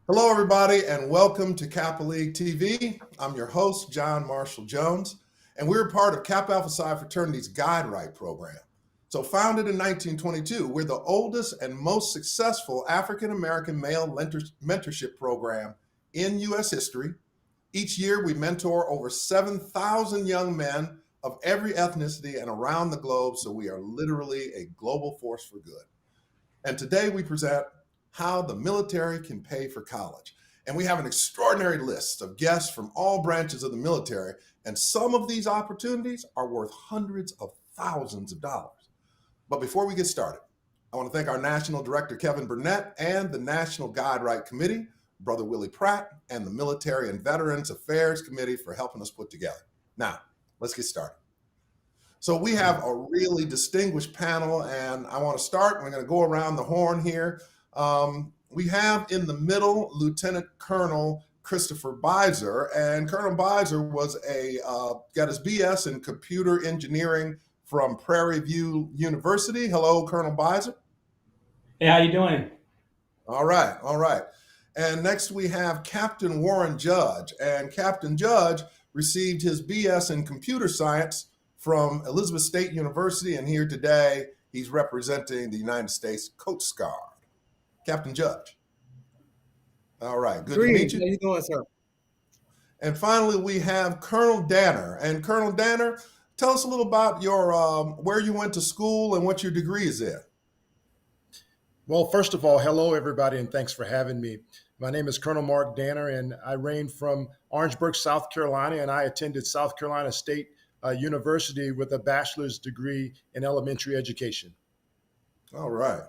Hello, everybody, and welcome to Kappa League TV. I'm your host, John Marshall Jones, and we're part of Kappa Alpha Psi Fraternity's Guide Right program. So, founded in 1922, we're the oldest and most successful African American male mentorship program in U.S. history. Each year, we mentor over 7,000 young men of every ethnicity and around the globe, so we are literally a global force for good. And today we present how the military can pay for college. And we have an extraordinary list of guests from all branches of the military. And some of these opportunities are worth hundreds of thousands of dollars. But before we get started, I want to thank our National Director, Kevin Burnett, and the National Guide Right Committee, Brother Willie Pratt, and the Military and Veterans Affairs Committee for helping us put together. Now, let's get started. So we have a really distinguished panel, and I want to start. We're going to go around the horn here. We have in the middle Lieutenant Colonel Christopher Beiser, and Colonel Beiser was got his BS in computer engineering from Prairie View University. Hello, Colonel Beiser. Hey, how you doing? All right, all right. And next we have Captain Warren Judge, and Captain Judge received his BS in computer science from Elizabeth State University, and here today he's representing the United States Coast Guard. Captain Judge. All right, good to meet Greetings. How you. you doing, sir? And finally, we have Colonel Danner. And Colonel Danner, tell us a little about your where you went to school and what your degree is in. Well, first of all, hello, everybody, and thanks for having me. My name is Colonel Mark Danner, and I reigned from Orangeburg, South Carolina, and I attended South Carolina State University with a bachelor's degree in elementary education. All right.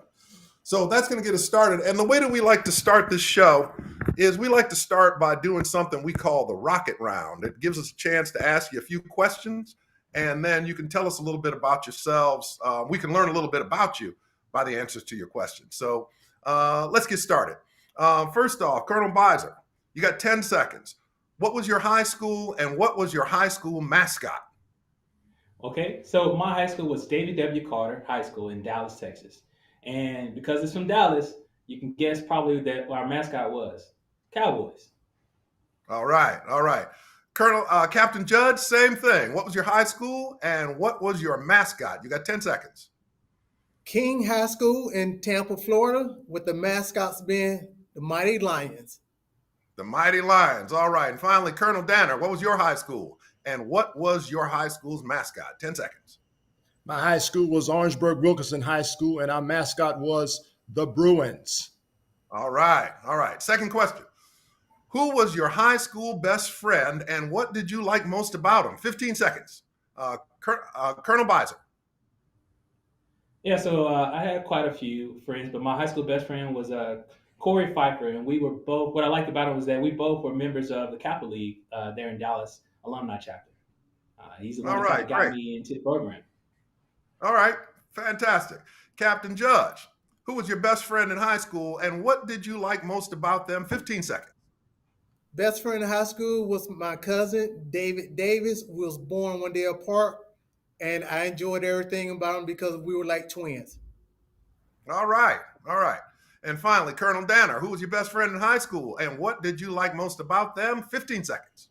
So that's going to get us started. And the way that we like to start this show is we like to start by doing something we call the rocket round. It gives us a chance to ask you a few questions, and then you can tell us a little bit about yourselves. We can learn a little bit about you by the answers to your questions. So let's get started. First off, Colonel Beiser, you got 10 seconds. What was your high school and what was your high school mascot? Okay, so my high school was David W. Carter High School in Dallas, Texas. And because it's from Dallas, you can guess probably that our mascot was Cowboys. All right, all right. Colonel Captain Judge, same thing. What was your high school and what was your mascot? You got 10 seconds. King High School in Tampa, Florida, with the mascots being the Mighty Lions. The Mighty Lions. All right. And finally, Colonel Danner, what was your high school? And what was your high school's mascot? 10 seconds. My high school was Orangeburg Wilkinson High School, and our mascot was the Bruins. All right. All right. Second question. Who was your high school best friend and what did you like most about him? 15 seconds. Colonel Beiser. Yeah, so I had quite a few friends, but my high school best friend was Corey Pfeiffer, and we were both. What I liked about him was that we both were members of the Kappa League there in Dallas alumni chapter. He's the one All that kind right. of got Great. me into the program. All right. Fantastic. Captain Judge, who was your best friend in high school and what did you like most about them? 15 seconds. Best friend in high school was my cousin, David Davis. We was born one day apart, and I enjoyed everything about him because we were like twins. All right. All right. And finally, Colonel Danner, who was your best friend in high school and what did you like most about them? 15 seconds.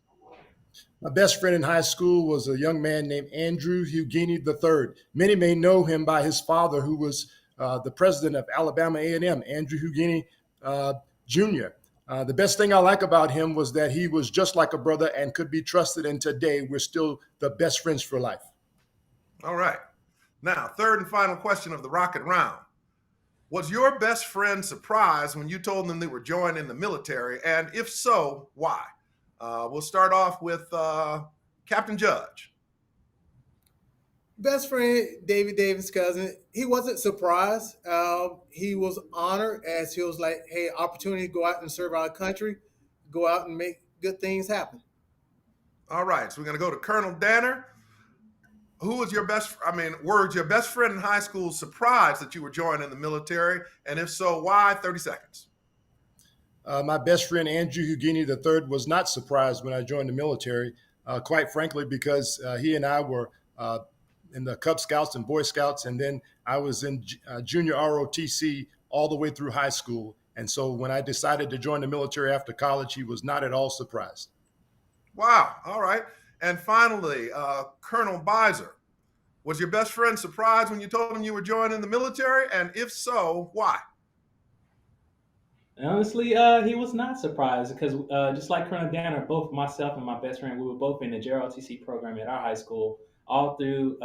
My best friend in high school was a young man named Andrew Hughini III. Many may know him by his father, who was the president of Alabama A&M, Andrew Hughini Jr. The best thing I like about him was that he was just like a brother and could be trusted. And today, we're still the best friends for life. All right. Now, third and final question of the rocket round. Was your best friend surprised when you told them they were joining the military? And if so, why? We'll start off with Captain Judge. Best friend, David Davis' cousin, he wasn't surprised. He was honored as he was like, hey, opportunity to go out and serve our country, go out and make good things happen. All right. So we're going to go to Colonel Danner. Who was your were your best friend in high school surprised that you were joining the military? And if so, why? 30 seconds. My best friend, Andrew Hughini III, was not surprised when I joined the military, quite frankly, because he and I were in the Cub Scouts and Boy Scouts, and then I was in junior ROTC all the way through high school. And so when I decided to join the military after college, he was not at all surprised. Wow. All right. And finally, Colonel Beiser, was your best friend surprised when you told him you were joining the military? And if so, why? Honestly, he was not surprised because just like Colonel Danner, both myself and my best friend, we were both in the ROTC program at our high school all through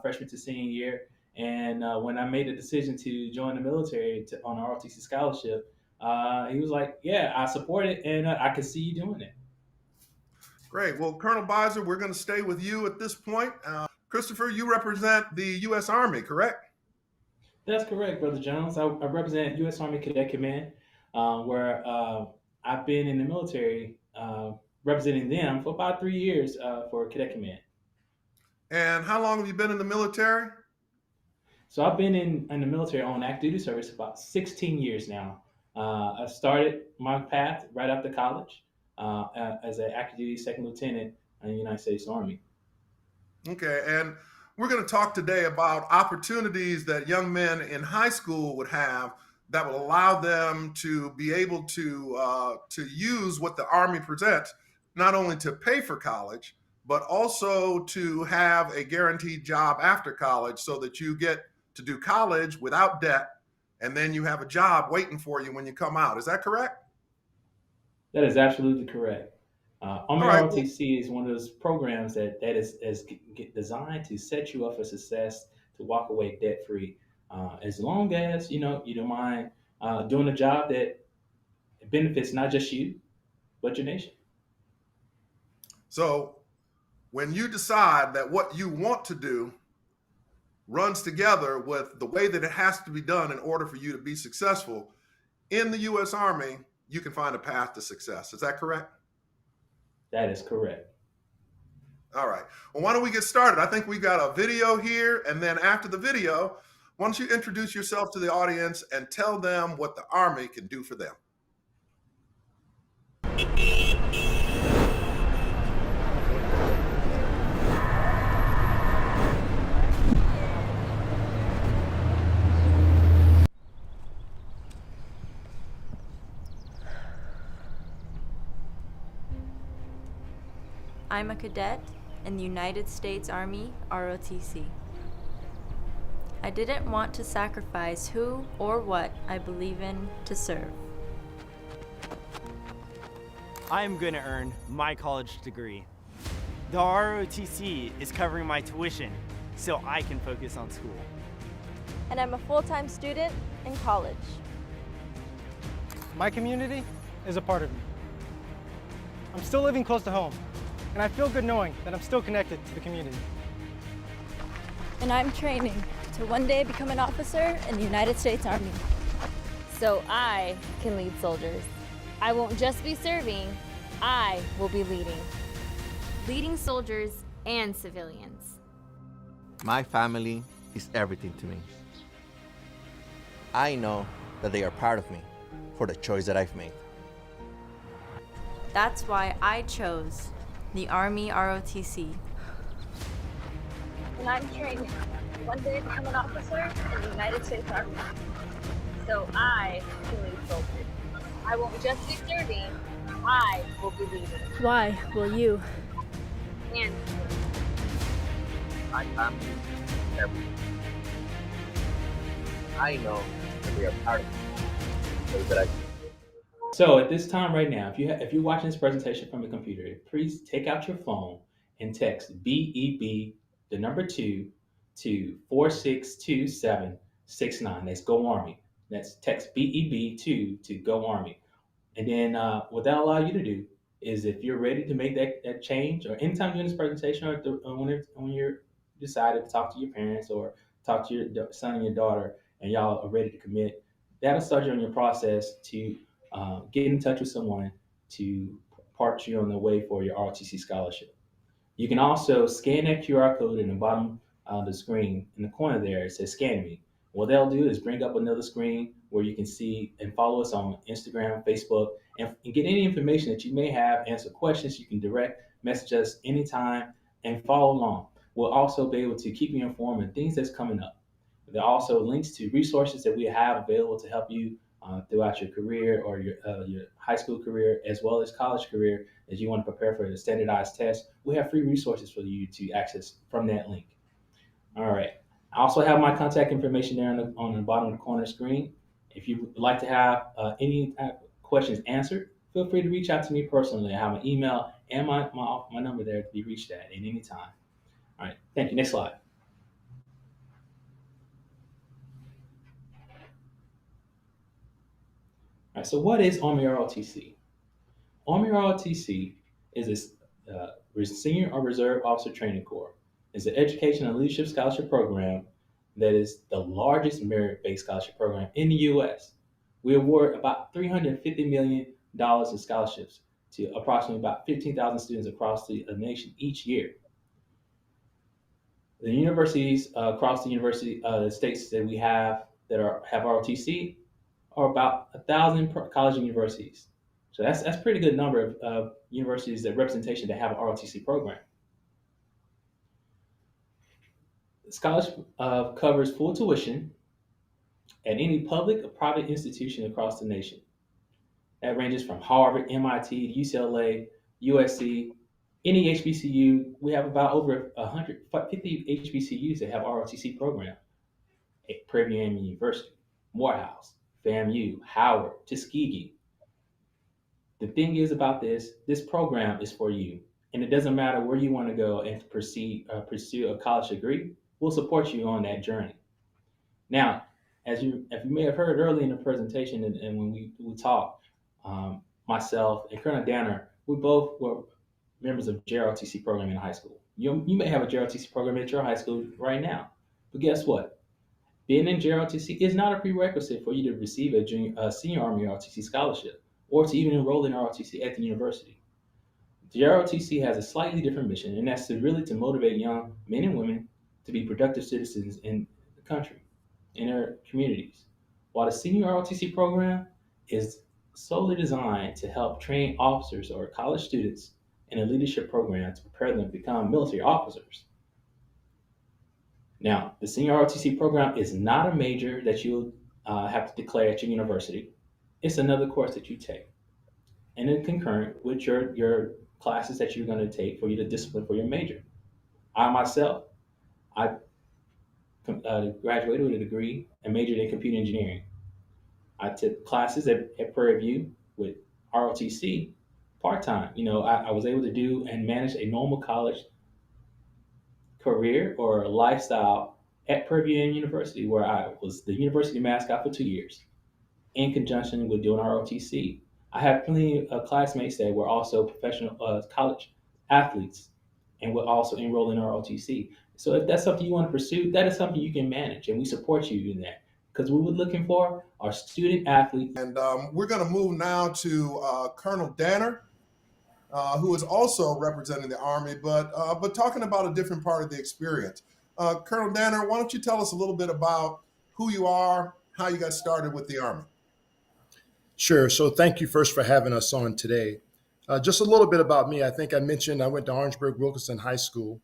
freshman to senior year. And when I made the decision to join the military on an ROTC scholarship, he was like, "Yeah, I support it, and I can see you doing it." Great. Well, Colonel Beiser, we're going to stay with you at this point. Christopher, you represent the U.S. Army, correct? That's correct, Brother Jones. I represent U.S. Army Cadet Command, where I've been in the military representing them for about 3 years for Cadet Command. And how long have you been in the military? So I've been in the military on active duty service about 16 years now. I started my path right after college as an active duty second lieutenant in the United States Army. Okay. And we're going to talk today about opportunities that young men in high school would have that will allow them to be able to use what the Army presents, not only to pay for college, but also to have a guaranteed job after college so that you get to do college without debt, and then you have a job waiting for you when you come out. Is that correct? That is absolutely correct. All Army right. Well, ROTC is one of those programs that is designed to set you up for success to walk away debt free, as long as you don't mind doing a job that benefits not just you but your nation. so when you decide that what you want to do runs together with the way that it has to be done in order for you to be successful in the U.S. Army, you can find a path to success. Is that correct? That is correct. All right. Well, why don't we get started? I think we got a video here. And then after the video, why don't you introduce yourself to the audience and tell them what the Army can do for them? I'm a cadet in the United States Army ROTC. I didn't want to sacrifice who or what I believe in to serve. I'm going to earn my college degree. The ROTC is covering my tuition so I can focus on school. And I'm a full-time student in college. My community is a part of me. I'm still living close to home, and I feel good knowing that I'm still connected to the community. And I'm training to one day become an officer in the United States Army. So I can lead soldiers. I won't just be serving, I will be leading. Leading soldiers and civilians. My family is everything to me. I know that they are part of me for the choice that I've made. That's why I chose the Army ROTC. And I'm training to one day become an officer in the United States Army. So I can lead soldiers. I won't just be serving, I will be leading. Why will you? And My family is everything. I know that they are part of me for the choice that I've made. So at this time right now, if you're watching this presentation from a computer, please take out your phone and text BEB the number 2 to 462769. That's Go Army. That's text BEB2 to Go Army. And then what that allow you to do is if you're ready to make that change, or anytime during this presentation, or when you're decided to talk to your parents or talk to your son and your daughter, and y'all are ready to commit, that'll start you on your process to get in touch with someone to part you on the way for your ROTC scholarship. You can also scan that QR code in the bottom of the screen in the corner there. It says Scan Me. What they'll do is bring up another screen where you can see and follow us on Instagram, Facebook, and get any information that you may have, answer questions. You can direct message us anytime and follow along. We'll also be able to keep you informed of things that's coming up. There are also links to resources that we have available to help you throughout your career or your high school career as well as college career as you want to prepare for the standardized test, we have free resources for you to access from that link. All right. I also have my contact information there on the bottom of the corner screen. If you would like to have any questions answered, feel free to reach out to me personally. I have an email and my number there to be reached at any time. All right. Thank you. Next slide. All right. So what is Army ROTC? Army ROTC is a senior or reserve officer training corps. It's an education and leadership scholarship program that is the largest merit-based scholarship program in the U.S. We award about $350 million in scholarships to approximately about 15,000 students across the nation each year. The universities across the states that we have that have ROTC are about 1,000 college universities. So that's pretty good number of universities that representation that have an ROTC program. The scholarship covers full tuition at any public or private institution across the nation. That ranges from Harvard, MIT, UCLA, USC, any HBCU. We have about over 150 HBCUs that have ROTC program. Prairie View University, Morehouse, FAMU, Howard, Tuskegee. The thing is about this program is for you. And it doesn't matter where you want to go and pursue a college degree, we'll support you on that journey. Now, if you may have heard early in the presentation and when we talked, myself and Colonel Danner, we both were members of JROTC program in high school. You may have a JROTC program at your high school right now, but guess what? Being in JROTC is not a prerequisite for you to receive a senior Army ROTC scholarship or to even enroll in ROTC at the university. The ROTC has a slightly different mission, and that's to motivate young men and women to be productive citizens in the country, in their communities. While the senior ROTC program is solely designed to help train officers or college students in a leadership program to prepare them to become military officers. Now, the senior ROTC program is not a major that you'll have to declare at your university. It's another course that you take, and then concurrent with your classes that you're going to take for you to discipline for your major. I myself, I graduated with a degree and majored in computer engineering. I took classes at Prairie View with ROTC part-time. I was able to do and manage a normal college career or lifestyle at Prairie View University, where I was the university mascot for 2 years in conjunction with doing ROTC. I had plenty of classmates that were also professional college athletes and would also enroll in ROTC. So if that's something you want to pursue, that is something you can manage, and we support you in that. Because what we're looking for are student athletes. And we're going to move now to Colonel Danner, who is also representing the Army, but talking about a different part of the experience. Colonel Danner, why don't you tell us a little bit about who you are, how you got started with the Army? Sure. So thank you first for having us on today. Just a little bit about me. I think I mentioned I went to Orangeburg-Wilkinson High School,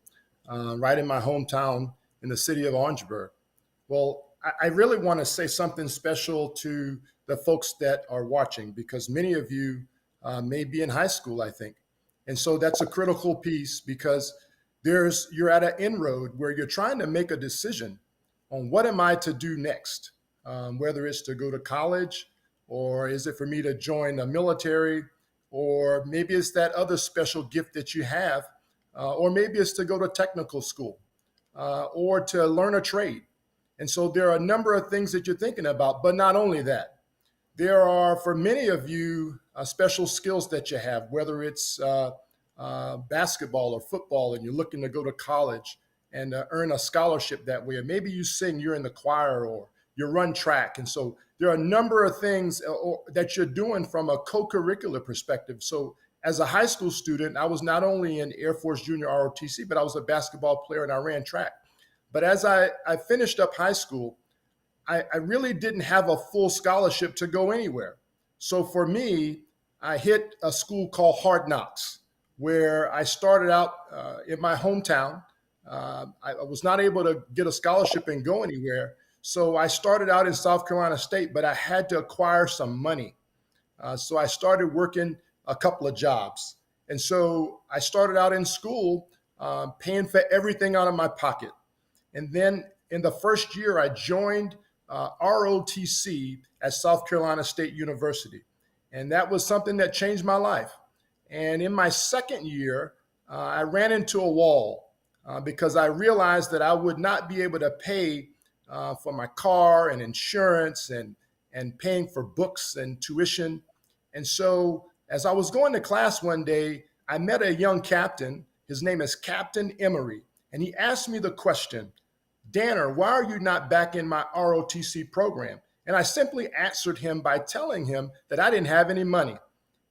right in my hometown in the city of Orangeburg. Well, I really want to say something special to the folks that are watching, because many of you may be in high school, I think. And so that's a critical piece, because you're at an inroad where you're trying to make a decision on what am I to do next, whether it's to go to college, or is it for me to join the military, or maybe it's that other special gift that you have, or maybe it's to go to technical school, or to learn a trade. And so there are a number of things that you're thinking about, but not only that, there are, for many of you, special skills that you have, whether it's basketball or football, and you're looking to go to college and earn a scholarship that way. Or maybe you sing, you're in the choir, or you run track. And so there are a number of things that you're doing from a co-curricular perspective. So as a high school student, I was not only in Air Force Junior ROTC, but I was a basketball player and I ran track. But as I finished up high school, I really didn't have a full scholarship to go anywhere. So for me, I hit a school called Hard Knocks, where I started out in my hometown. I was not able to get a scholarship and go anywhere. So I started out in South Carolina State, but I had to acquire some money. So I started working a couple of jobs. And so I started out in school paying for everything out of my pocket. And then in the first year, I joined ROTC at South Carolina State University. And that was something that changed my life. And in my second year, I ran into a wall because I realized that I would not be able to pay for my car and insurance and paying for books and tuition. And so as I was going to class one day, I met a young captain. His name is Captain Emery. And he asked me the question, Danner, why are you not back in my ROTC program? And I simply answered him by telling him that I didn't have any money.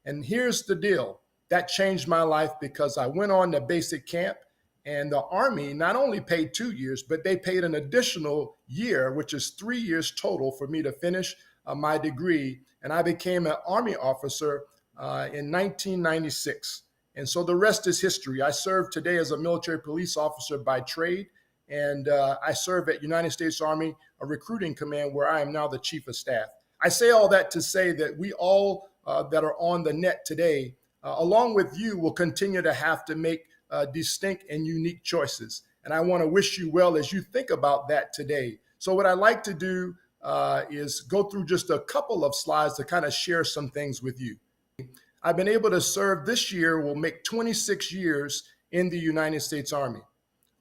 And here's the deal. That changed my life because I went on to basic camp, and the Army not only paid 2 years, but they paid an additional year, which is 3 years total for me to finish my degree. And I became an Army officer in 1996. And so the rest is history. I serve today as a military police officer by trade, and I serve at United States Army, a recruiting command where I am now the chief of staff. I say all that to say that we all that are on the net today, along with you, will continue to have to make distinct and unique choices. And I want to wish you well as you think about that today. So what I'd like to do is go through just a couple of slides to kind of share some things with you. I've been able to serve this year, will make 26 years in the United States Army.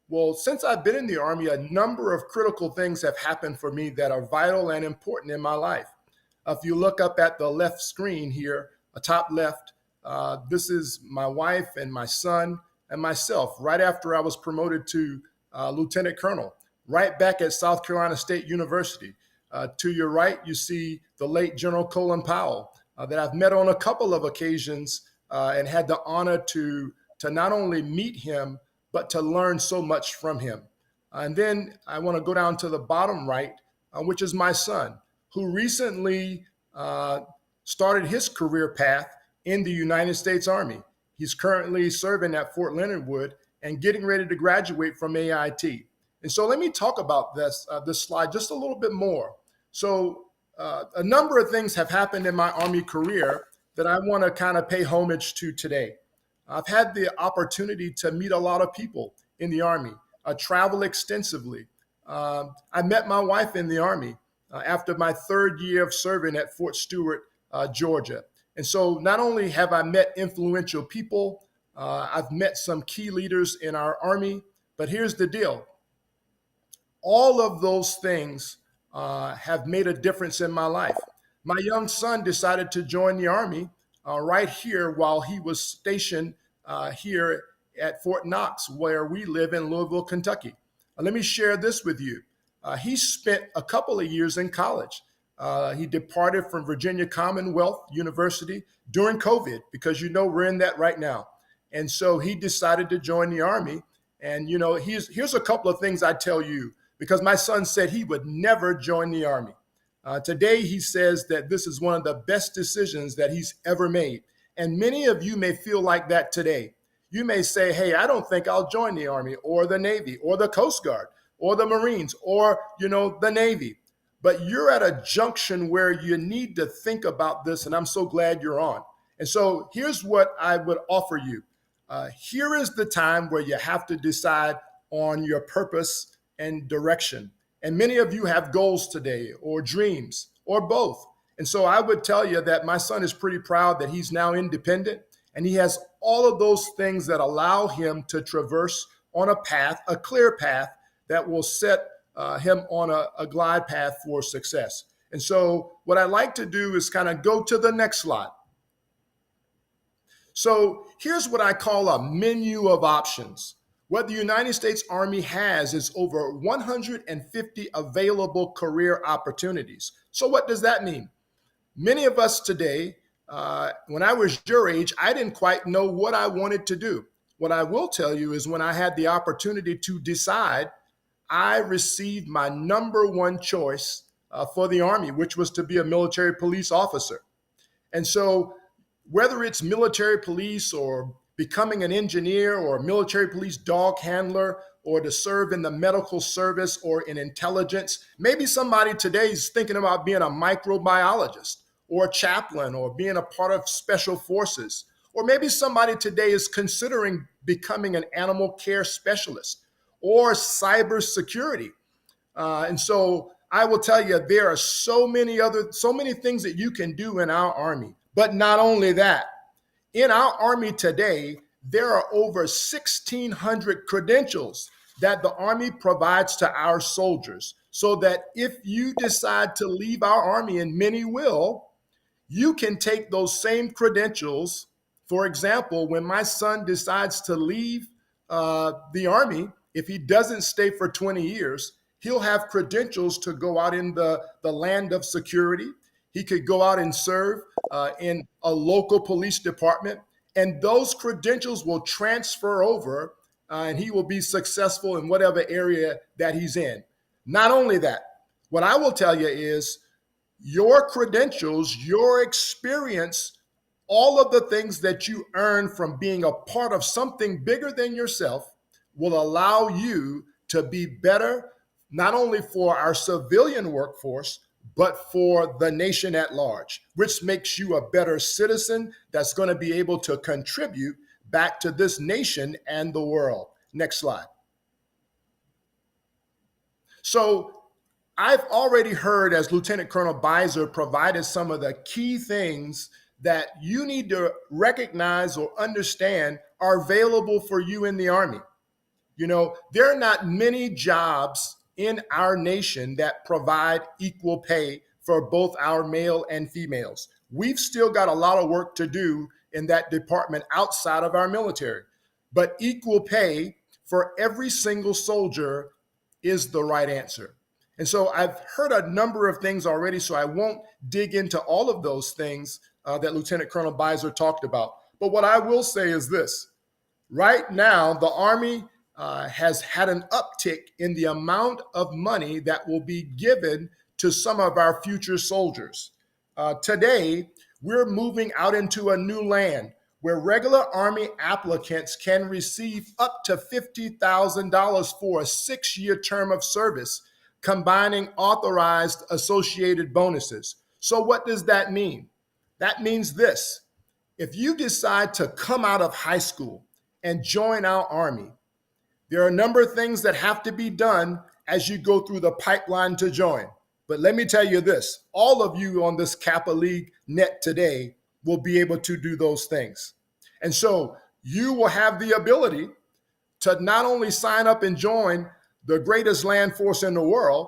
Well, since I've been in the Army, a number of critical things have happened for me that are vital and important in my life. If you look up at the left screen here, top left, this is my wife and my son and myself right after I was promoted to Lieutenant Colonel, right back at South Carolina State University. To your right, you see the late General Colin Powell that I've met on a couple of occasions and had the honor to not only meet him, but to learn so much from him. And then I want to go down to the bottom right, which is my son, who recently started his career path in the United States Army. He's currently serving at Fort Leonard Wood and getting ready to graduate from AIT. And so let me talk about this slide just a little bit more. So a number of things have happened in my Army career that I want to kind of pay homage to today. I've had the opportunity to meet a lot of people in the Army, travel extensively. I met my wife in the Army after my third year of serving at Fort Stewart, Georgia. And so not only have I met influential people, I've met some key leaders in our Army, but here's the deal. All of those things have made a difference in my life. My young son decided to join the Army right here while he was stationed here at Fort Knox, where we live in Louisville, Kentucky. Let me share this with you. He spent a couple of years in college. He departed from Virginia Commonwealth University during COVID, because you know we're in that right now. And so he decided to join the Army. And you know, here's a couple of things I tell you, because my son said he would never join the Army. Today, he says that this is one of the best decisions that he's ever made. And many of you may feel like that today. You may say, hey, I don't think I'll join the Army or the Navy or the Coast Guard or the Marines or, the Navy. But you're at a junction where you need to think about this, and I'm so glad you're on. And so here's what I would offer you. Here is the time where you have to decide on your purpose and direction. And many of you have goals today or dreams or both. And so I would tell you that my son is pretty proud that he's now independent, and he has all of those things that allow him to traverse on a path, a clear path that will set him on a glide path for success. And so what I like to do is kind of go to the next slide. So here's what I call a menu of options. What the United States Army has is over 150 available career opportunities. So what does that mean? Many of us today, when I was your age, I didn't quite know what I wanted to do. What I will tell you is when I had the opportunity to decide, I received my number one choice for the Army, which was to be a military police officer. And so whether it's military police or becoming an engineer or a military police dog handler, or to serve in the medical service or in intelligence. Maybe somebody today is thinking about being a microbiologist or a chaplain or being a part of special forces. Or maybe somebody today is considering becoming an animal care specialist or cybersecurity. And so I will tell you, there are so many things that you can do in our Army. But not only that, in our Army today, there are over 1,600 credentials that the Army provides to our soldiers, so that if you decide to leave our Army, and many will, you can take those same credentials. For example, when my son decides to leave the Army, if he doesn't stay for 20 years, he'll have credentials to go out in the land of security. He could go out and serve in a local police department, and those credentials will transfer over and he will be successful in whatever area that he's in. Not only that, what I will tell you is your credentials, your experience, all of the things that you earn from being a part of something bigger than yourself will allow you to be better, not only for our civilian workforce, but for the nation at large, which makes you a better citizen that's going to be able to contribute back to this nation and the world. Next slide. So I've already heard, as Lieutenant Colonel Beiser provided some of the key things that you need to recognize or understand are available for you in the Army. You know, there are not many jobs in our nation that provide equal pay for both our male and females. We've still got a lot of work to do in that department outside of our military, but equal pay for every single soldier is the right answer. And so I've heard a number of things already, so I won't dig into all of those things that Lieutenant Colonel Beiser talked about. But what I will say is this: right now, the Army has had an uptick in the amount of money that will be given to some of our future soldiers. Today, we're moving out into a new land where regular Army applicants can receive up to $50,000 for a 6-year term of service, combining authorized associated bonuses. So what does that mean? That means this: if you decide to come out of high school and join our Army, there are a number of things that have to be done as you go through the pipeline to join. But let me tell you this: all of you on this Kappa League net today will be able to do those things. And so you will have the ability to not only sign up and join the greatest land force in the world,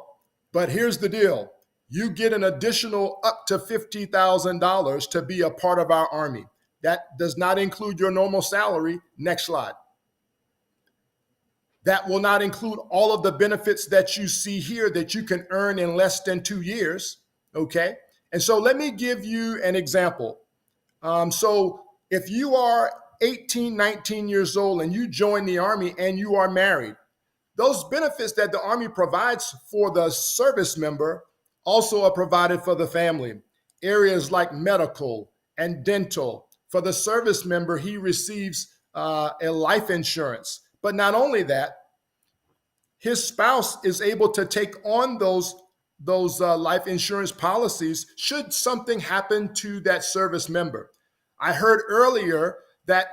but here's the deal: you get an additional up to $50,000 to be a part of our Army. That does not include your normal salary. Next slide. That will not include all of the benefits that you see here that you can earn in less than 2 years, okay? And so let me give you an example. So if you are 18, 19 years old and you join the Army and you are married, those benefits that the Army provides for the service member also are provided for the family. Areas like medical and dental. For the service member, he receives a life insurance. But not only that, his spouse is able to take on those life insurance policies should something happen to that service member. I heard earlier that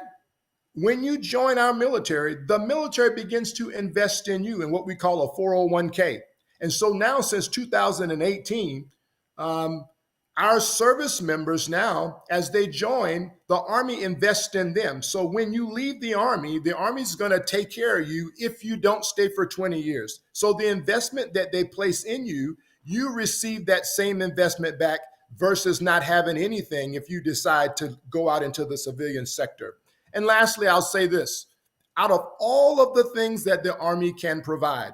when you join our military, the military begins to invest in you in what we call a 401k. And so now, since 2018, our service members now, as they join, the Army invests in them. So when you leave the Army's going to take care of you if you don't stay for 20 years. So the investment that they place in you, you receive that same investment back versus not having anything if you decide to go out into the civilian sector. And lastly, I'll say this: out of all of the things that the Army can provide,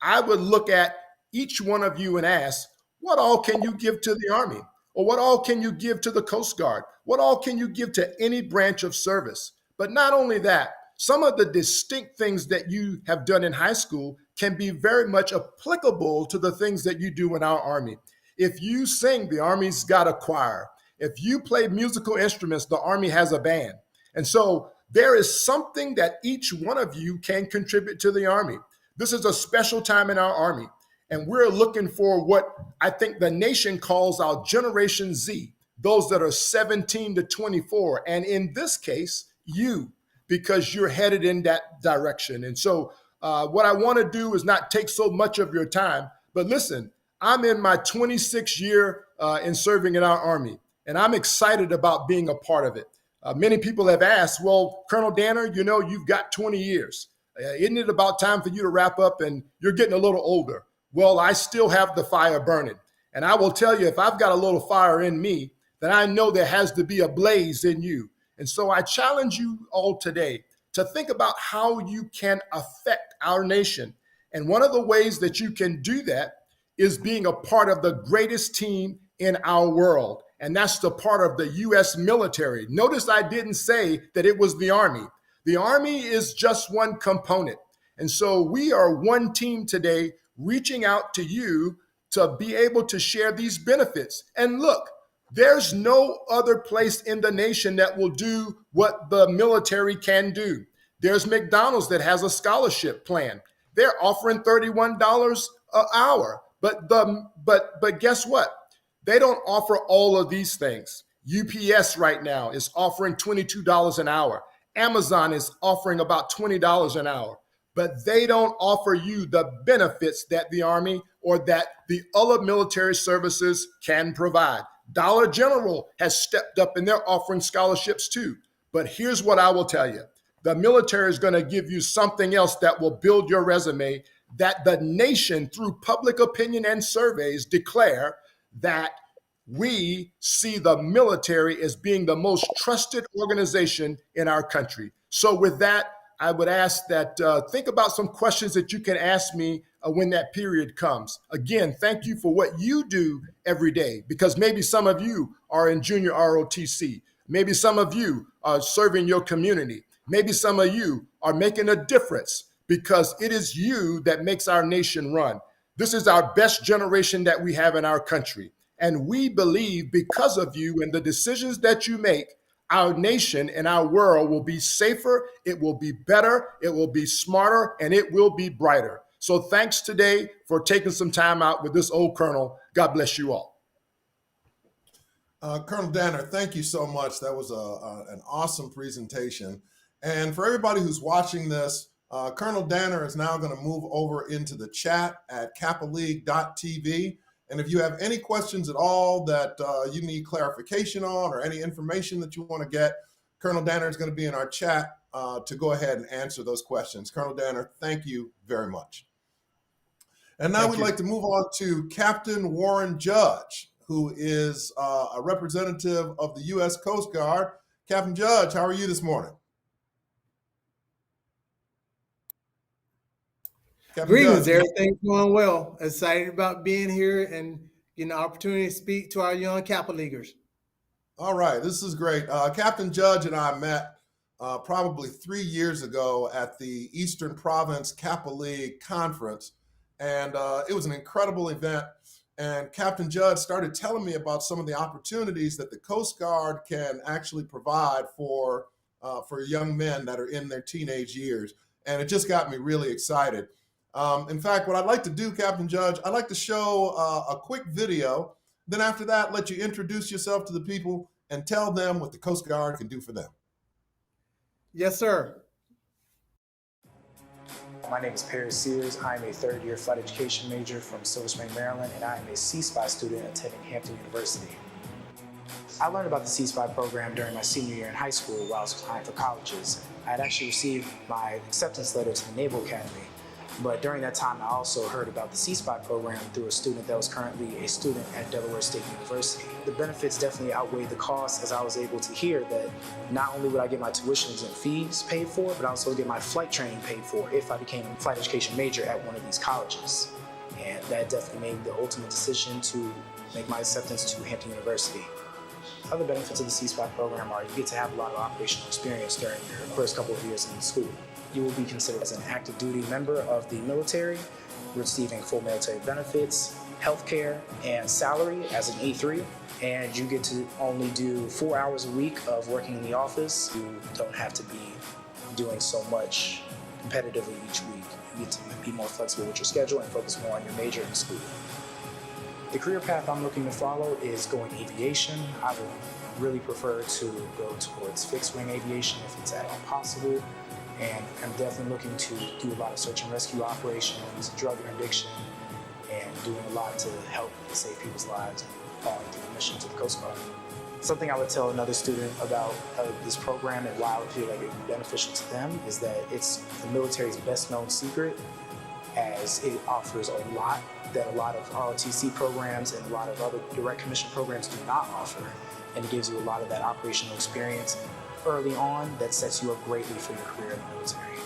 I would look at each one of you and ask, what all can you give to the Army? Or what all can you give to the Coast Guard? What all can you give to any branch of service? But not only that, some of the distinct things that you have done in high school can be very much applicable to the things that you do in our Army. If you sing, the Army's got a choir. If you play musical instruments, the Army has a band. And so there is something that each one of you can contribute to the Army. This is a special time in our Army, and we're looking for what I think the nation calls our Generation Z, those that are 17 to 24, and in this case, you, because you're headed in that direction. And so what I want to do is not take so much of your time, but listen, I'm in my 26th year in serving in our Army, and I'm excited about being a part of it. Many people have asked, well, Colonel Danner, you know, you've got 20 years. Isn't it about time for you to wrap up, and you're getting a little older? Well, I still have the fire burning. And I will tell you, if I've got a little fire in me, then I know there has to be a blaze in you. And so I challenge you all today to think about how you can affect our nation. And one of the ways that you can do that is being a part of the greatest team in our world. And that's the part of the U.S. military. Notice I didn't say that it was the Army. The Army is just one component. And so we are one team today reaching out to you to be able to share these benefits. And look, there's no other place in the nation that will do what the military can do. There's McDonald's that has a scholarship plan. They're offering $31 an hour. But guess what? They don't offer all of these things. UPS right now is offering $22 an hour. Amazon is offering about $20 an hour. But they don't offer you the benefits that the Army or that the other military services can provide. Dollar General has stepped up and they're offering scholarships too. But here's what I will tell you. The military is going to give you something else that will build your resume, that the nation, through public opinion and surveys, declare that we see the military as being the most trusted organization in our country. So with that, I would ask that think about some questions that you can ask me when that period comes. Again, thank you for what you do every day, because maybe some of you are in junior ROTC. Maybe some of you are serving your community. Maybe some of you are making a difference, because it is you that makes our nation run. This is our best generation that we have in our country. And we believe because of you and the decisions that you make, our nation and our world will be safer, it will be better, it will be smarter, and it will be brighter. So thanks today for taking some time out with this old colonel. God bless you all. Colonel Danner, thank you so much. That was an awesome presentation. And for everybody who's watching this, Colonel Danner is now going to move over into the chat at kapaleague.tv. And if you have any questions at all that you need clarification on, or any information that you want to get, Colonel Danner is going to be in our chat to go ahead and answer those questions. Colonel Danner, thank you very much. And now we'd like to move on to Captain Warren Judge, who is a representative of the U.S. Coast Guard. Captain Judge, how are you this morning? Captain Greetings, Judge. everything's going well. Excited about being here and getting the opportunity to speak to our young Kappa Leaguers. All right, this is great. Captain Judge and I met probably 3 years ago at the Eastern Province Kappa League Conference, and it was an incredible event. And Captain Judge started telling me about some of the opportunities that the Coast Guard can actually provide for young men that are in their teenage years. And it just got me really excited. In fact, what I'd like to do, Captain Judge, I'd like to show a quick video. Then after that, let you introduce yourself to the people and tell them what the Coast Guard can do for them. Yes, sir. My name is Perry Sears. I'm a third-year flight education major from Silver Spring, Maryland, and I am a C-SPY student attending Hampton University. I learned about the C-SPY program during my senior year in high school while I was applying for colleges. I had actually received my acceptance letter to the Naval Academy, but during that time I also heard about the C-SPY program through a student that was currently a student at Delaware State University. The benefits definitely outweighed the costs, as I was able to hear that not only would I get my tuitions and fees paid for, but I also get my flight training paid for if I became a flight education major at one of these colleges. And that definitely made the ultimate decision to make my acceptance to Hampton University. Other benefits of the C-SPY program are you get to have a lot of operational experience during your first couple of years in school. You will be considered as an active duty member of the military, receiving full military benefits, healthcare, and salary as an E3. And you get to only do 4 hours a week of working in the office. You don't have to be doing so much competitively each week. You get to be more flexible with your schedule and focus more on your major in school. The career path I'm looking to follow is going aviation. I would really prefer to go towards fixed wing aviation if it's at all possible. And I'm definitely looking to do a lot of search and rescue operations, drug interdiction, and doing a lot to help save people's lives and following through the mission to the Coast Guard. Something I would tell another student about this program and why I would feel like it would be beneficial to them is that it's the military's best known secret, as it offers a lot that a lot of ROTC programs and a lot of other direct commission programs do not offer, and it gives you a lot of that operational experience early on that sets you up greatly for your career in the military.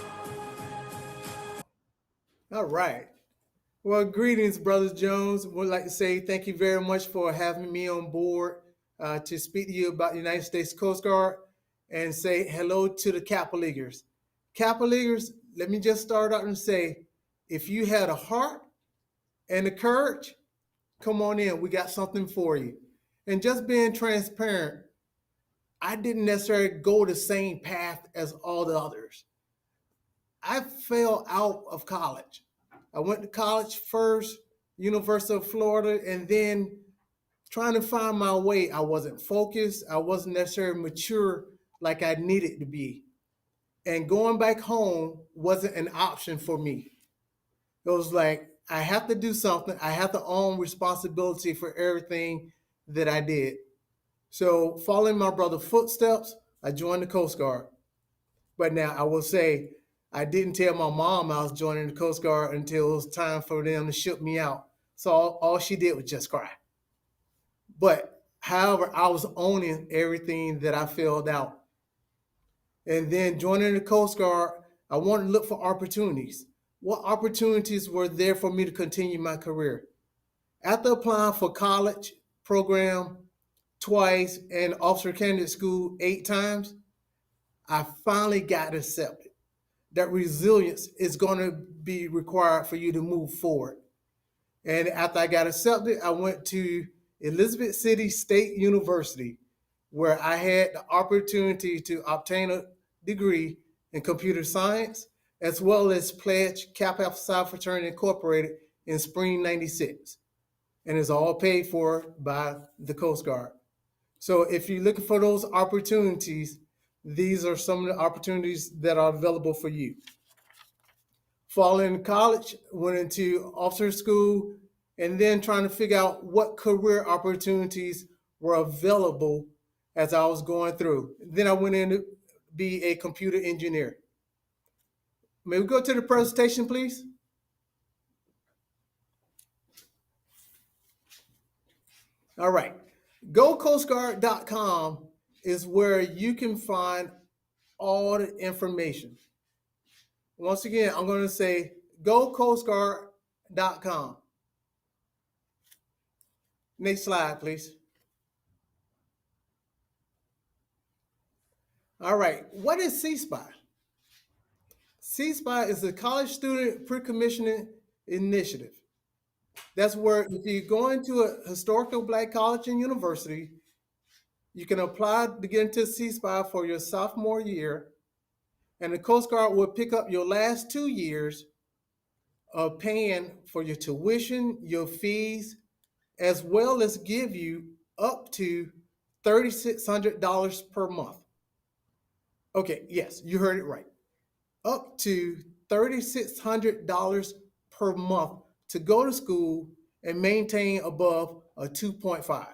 All right. Well, greetings, Brothers Jones. Would like to say thank you very much for having me on board to speak to you about the United States Coast Guard and say hello to the Kappa Leaguers. Kappa Leaguers, let me just start out and say, if you had a heart and the courage, come on in. We got something for you. And just being transparent, I didn't necessarily go the same path as all the others. I fell out of college. I went to college first, University of Florida, and then trying to find my way. I wasn't focused. I wasn't necessarily mature like I needed to be. And going back home wasn't an option for me. It was like, I have to do something. I have to own responsibility for everything that I did. So following my brother's footsteps, I joined the Coast Guard. But now I will say, I didn't tell my mom I was joining the Coast Guard until it was time for them to ship me out. So all she did was just cry. But however, I was owning everything that I filled out. And then joining the Coast Guard, I wanted to look for opportunities. What opportunities were there for me to continue my career? After applying for college program twice and officer candidate school 8 times, I finally got accepted. That resilience is going to be required for you to move forward. And after I got accepted, I went to Elizabeth City State University, where I had the opportunity to obtain a degree in computer science, as well as pledge Kappa Alpha Psi Fraternity Incorporated in spring '96. And it's all paid for by the Coast Guard. So if you're looking for those opportunities, these are some of the opportunities that are available for you. Following college, went into officer school, and then trying to figure out what career opportunities were available as I was going through. Then I went in to be a computer engineer. May we go to the presentation, please? All right. GoCoastGuard.com is where you can find all the information. Once again, I'm going to say GoCoastGuard.com. Next slide, please. All right. What is C-SPI? C-SPI is the College Student Pre-Commissioning Initiative. That's where if you go into a historical Black college and university, you can apply to get into C-SPI for your sophomore year, and the Coast Guard will pick up your last 2 years of paying for your tuition, your fees, as well as give you up to $3,600 per month. Okay, yes, you heard it right. Up to $3,600 per month to go to school and maintain above a 2.5.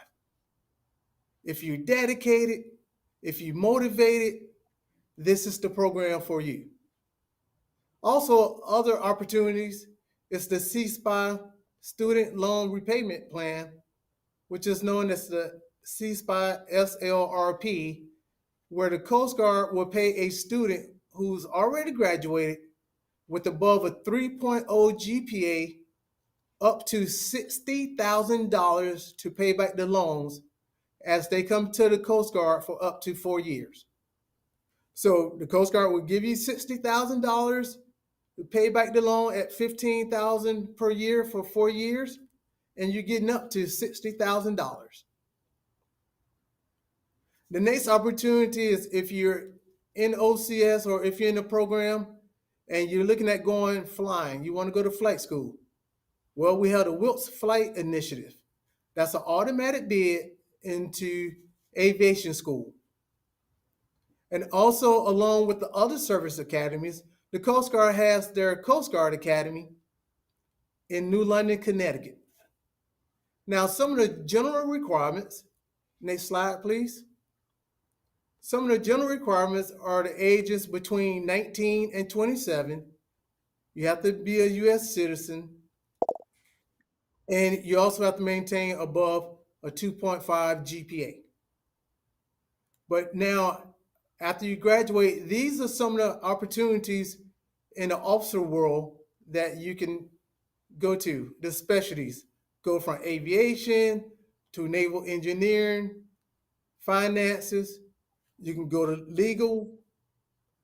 If you're dedicated, if you're motivated, this is the program for you. Also, other opportunities is the C-SPI Student Loan Repayment Plan, which is known as the C-SPI SLRP, where the Coast Guard will pay a student who's already graduated with above a 3.0 GPA up to $60,000 to pay back the loans as they come to the Coast Guard for up to 4 years. So the Coast Guard will give you $60,000 to pay back the loan at $15,000 per year for 4 years. and you're getting up to $60,000. The next opportunity is if you're in OCS or if you're in a program and you're looking at going flying, you want to go to flight school. Well, we have the Wilkes Flight Initiative. That's an automatic bid into aviation school. And also, along with the other service academies, the Coast Guard has their Coast Guard Academy in New London, Connecticut. Now, some of the general requirements, next slide, please. Some of the general requirements are the ages between 19 and 27. You have to be a U.S. citizen. And you also have to maintain above a 2.5 GPA. But now, after you graduate, these are some of the opportunities in the officer world that you can go to. The specialties go from aviation to naval engineering, finances. You can go to legal,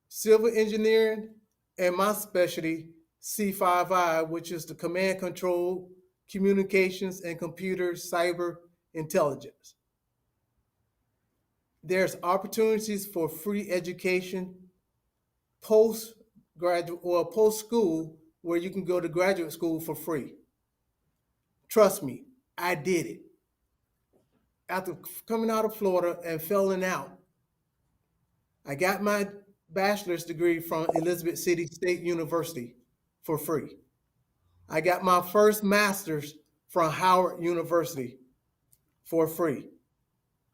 civil engineering, and my specialty, C5I, which is the command control, communications, and computer cyber intelligence. There's opportunities for free education post-graduate or post-school where you can go to graduate school for free. Trust me, I did it. After coming out of Florida and failing out, I got my bachelor's degree from Elizabeth City State University for free. I got my first master's from Howard University for free.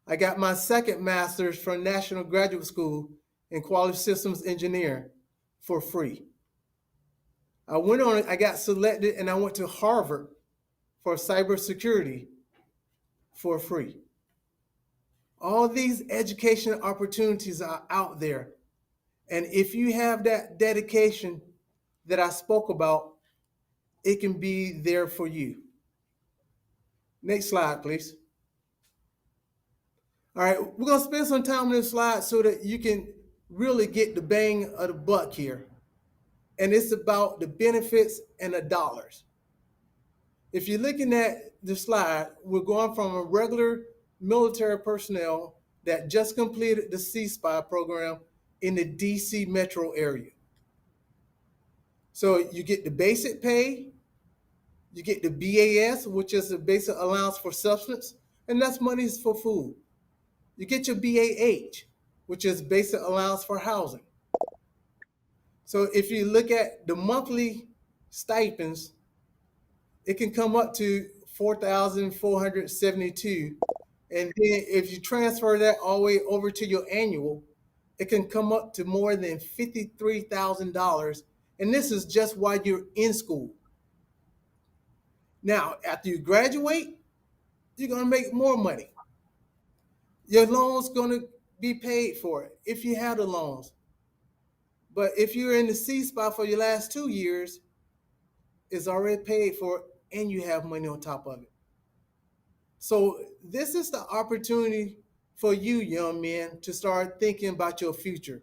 I got my second master's from National Graduate School in Quality Systems Engineering for free. I went on it, I got selected, and I went to Harvard for cybersecurity for free. All these education opportunities are out there. And if you have that dedication that I spoke about, it can be there for you. Next slide, please. All right, we're gonna spend some time on this slide so that you can really get the bang of the buck here. And it's about the benefits and the dollars. If you're looking at the slide, we're going from a regular military personnel that just completed the C-SPY program in the DC metro area. So you get the basic pay, you get the BAS, which is the basic allowance for substance, and that's money for food. You get your BAH, which is basic allowance for housing. So if you look at the monthly stipends, it can come up to $4,472. And then if you transfer that all the way over to your annual, it can come up to more than $53,000. And this is just while you're in school. Now, after you graduate, you're gonna make more money. Your loan's gonna be paid for if you have the loans. But if you're in the C spot for your last 2 years, it's already paid for and you have money on top of it. So this is the opportunity for you, young men, to start thinking about your future.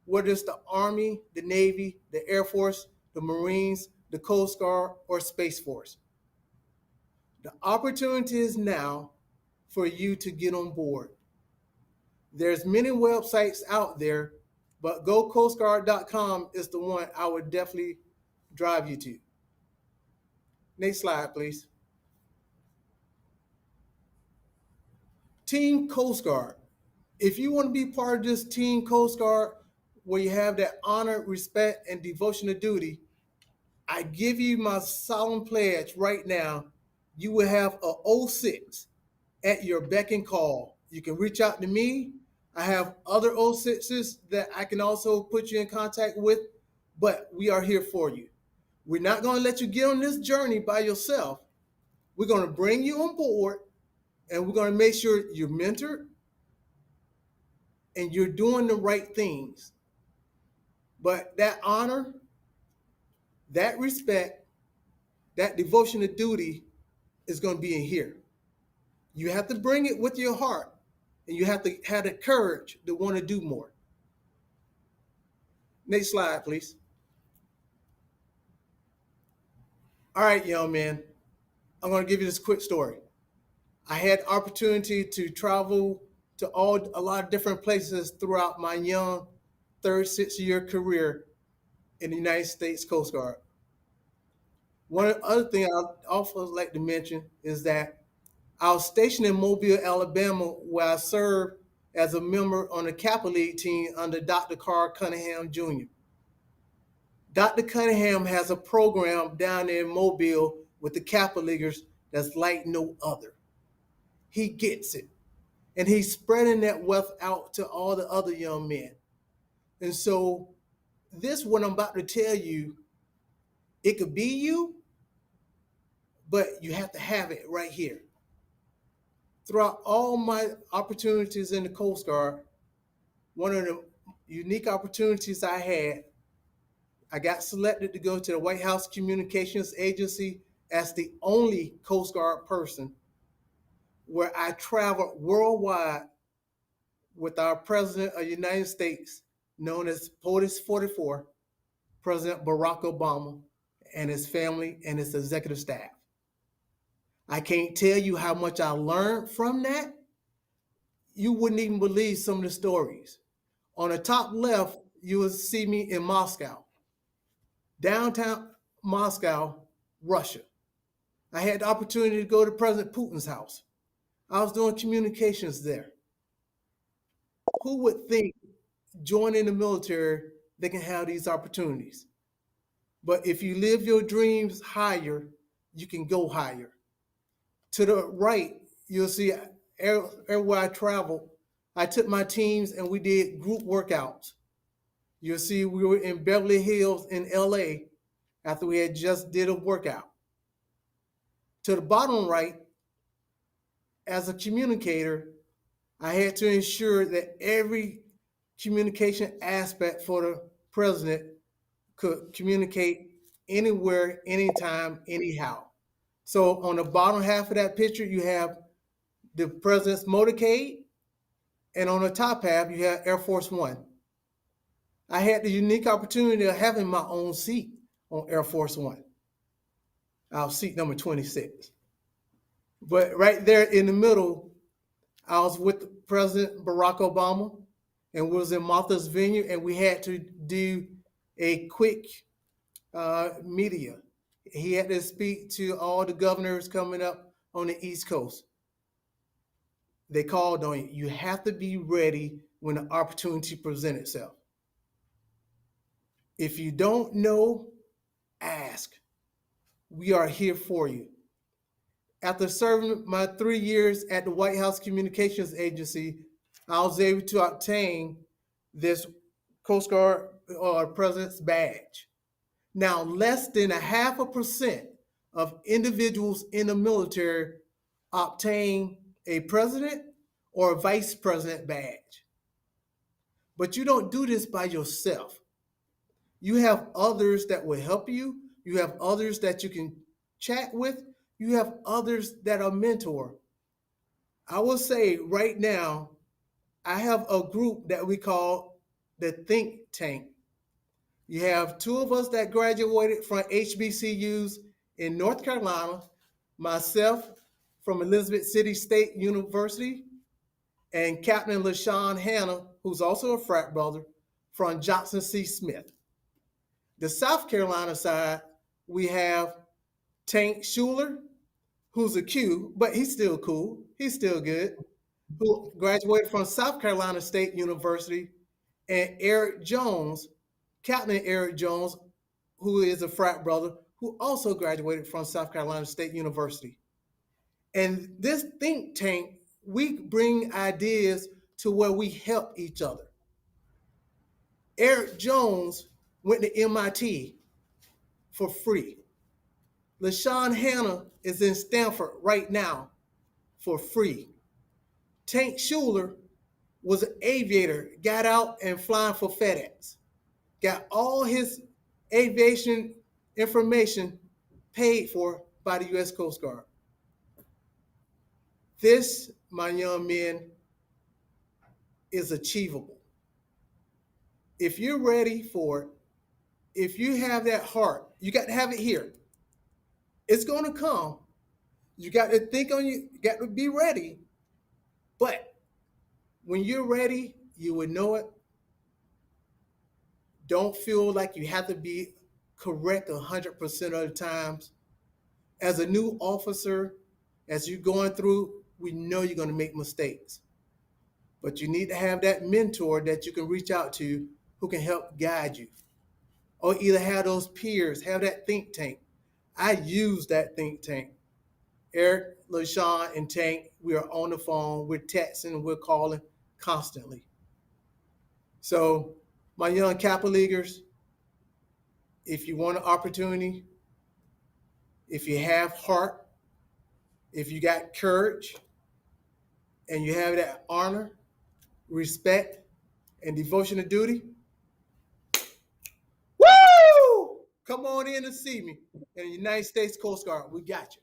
Whether it's the Army, the Navy, the Air Force, the Marines, the Coast Guard, or Space Force. The opportunity is now for you to get on board. There's many websites out there, but gocoastguard.com is the one I would definitely drive you to. Next slide, please. Team Coast Guard. If you want to be part of this Team Coast Guard, where you have that honor, respect, and devotion to duty, I give you my solemn pledge right now, you will have a 06 at your beck and call. You can reach out to me. I have other 06s that I can also put you in contact with, but we are here for you. We're not going to let you get on this journey by yourself. We're going to bring you on board, and we're going to make sure you're mentored and you're doing the right things. But that honor, that respect, that devotion to duty is going to be in here. You have to bring it with your heart, and you have to have the courage to want to do more. Next slide, please. All right, young man. I'm going to give you this quick story. I had opportunity to travel to a lot of different places throughout my young 36-year career in the United States Coast Guard. One other thing I'd also like to mention is that I was stationed in Mobile, Alabama, where I served as a member on the Kappa League team under Dr. Carl Cunningham Jr. Dr. Cunningham has a program down there in Mobile with the Kappa Leaguers that's like no other. He gets it. And he's spreading that wealth out to all the other young men. And so this, what I'm about to tell you, it could be you, but you have to have it right here. Throughout all my opportunities in the Coast Guard, one of the unique opportunities I had, I got selected to go to the White House Communications Agency as the only Coast Guard person, where I traveled worldwide with our President of the United States, known as POTUS 44, President Barack Obama, and his family and his executive staff. I can't tell you how much I learned from that. You wouldn't even believe some of the stories. On the top left, you will see me in Moscow, downtown Moscow, Russia. I had the opportunity to go to President Putin's house. I was doing communications there. Who would think joining the military, they can have these opportunities? But if you live your dreams higher, you can go higher. To the right, you'll see everywhere I traveled, I took my teams and we did group workouts. You'll see we were in Beverly Hills in LA after we had just did a workout. To the bottom right, as a communicator, I had to ensure that every communication aspect for the president could communicate anywhere, anytime, anyhow. So on the bottom half of that picture, you have the president's motorcade, and on the top half, you have Air Force One. I had the unique opportunity of having my own seat on Air Force One. I was seat number 26. But right there in the middle, I was with President Barack Obama, and we was in Martha's Vineyard, and we had to do a quick media. He had to speak to all the governors coming up on the East Coast. They called on you. You have to be ready when the opportunity presents itself. If you don't know, ask. We are here for you. After serving my 3 years at the White House Communications Agency, I was able to obtain this Coast Guard President's Badge. Now, less than 0.5% of individuals in the military obtain a president or a vice president badge. But you don't do this by yourself. You have others that will help you. You have others that you can chat with. You have others that are mentor. I will say right now, I have a group that we call the Think Tank. You have two of us that graduated from HBCUs in North Carolina, myself from Elizabeth City State University, and Captain LaShawn Hanna, who's also a frat brother, from Johnson C. Smith. The South Carolina side, we have Tank Schuler, who's a Q, but he's still cool. He's still good, who graduated from South Carolina State University, and Eric Jones, Captain Eric Jones, who is a frat brother, who also graduated from South Carolina State University. And this think tank, we bring ideas to where we help each other. Eric Jones went to MIT for free. LaShawn Hanna is in Stanford right now for free. Tank Schuler was an aviator, got out and flying for FedEx. Got all his aviation information paid for by the U.S. Coast Guard. This, my young men, is achievable. If you're ready for it, if you have that heart, you got to have it here. It's going to come, You got to think on you got to be ready. But when you're ready, you will know it. Don't feel like you have to be correct 100% of the times. As a new officer, as you're going through, we know you're going to make mistakes. But you need to have that mentor that you can reach out to who can help guide you. Or either have those peers, have that think tank. I use that think tank. Eric, LaShawn, and Tank, we are on the phone, we're texting, we're calling constantly. So, my young Kappa Leaguers, if you want an opportunity, if you have heart, if you got courage, and you have that honor, respect, and devotion to duty, woo! Come on in and see me in the United States Coast Guard. We got you.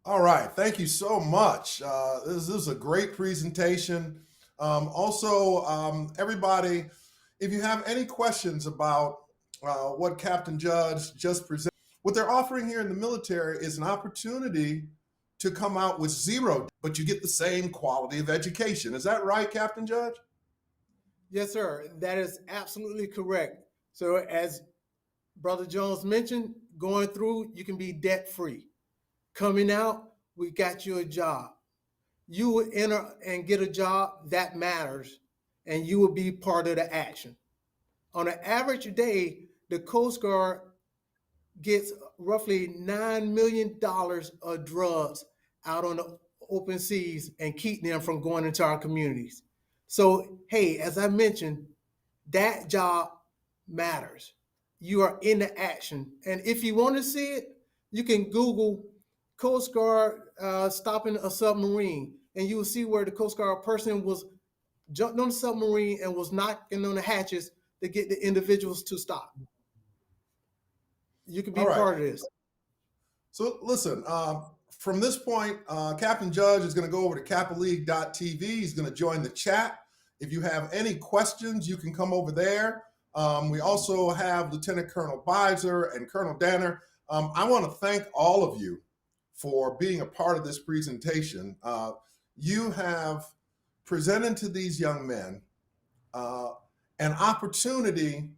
All right, thank you so much. This is a great presentation. Everybody, if you have any questions about what Captain Judge just presented, what they're offering here in the military is an opportunity to come out with zero, but you get the same quality of education. Is that right, Captain Judge? Yes, sir. That is absolutely correct. So as Brother Jones mentioned, going through, you can be debt-free. Coming out, we got you a job. You will enter and get a job that matters, and you will be part of the action. On an average day, the Coast Guard gets roughly $9 million of drugs out on the open seas and keep them from going into our communities. So, hey, as I mentioned, that job matters. You are in the action. And if you want to see it, you can Google Coast Guard stopping a submarine, and you will see where the Coast Guard person was jumped on the submarine and was knocking on the hatches to get the individuals to stop. You can be part of this. So listen, from this point, Captain Judge is going to go over to kapaleague.tv. He's going to join the chat. If you have any questions, you can come over there. We also have Lieutenant Colonel Beiser and Colonel Danner. I want to thank all of you for being a part of this presentation. You have presented to these young men an opportunity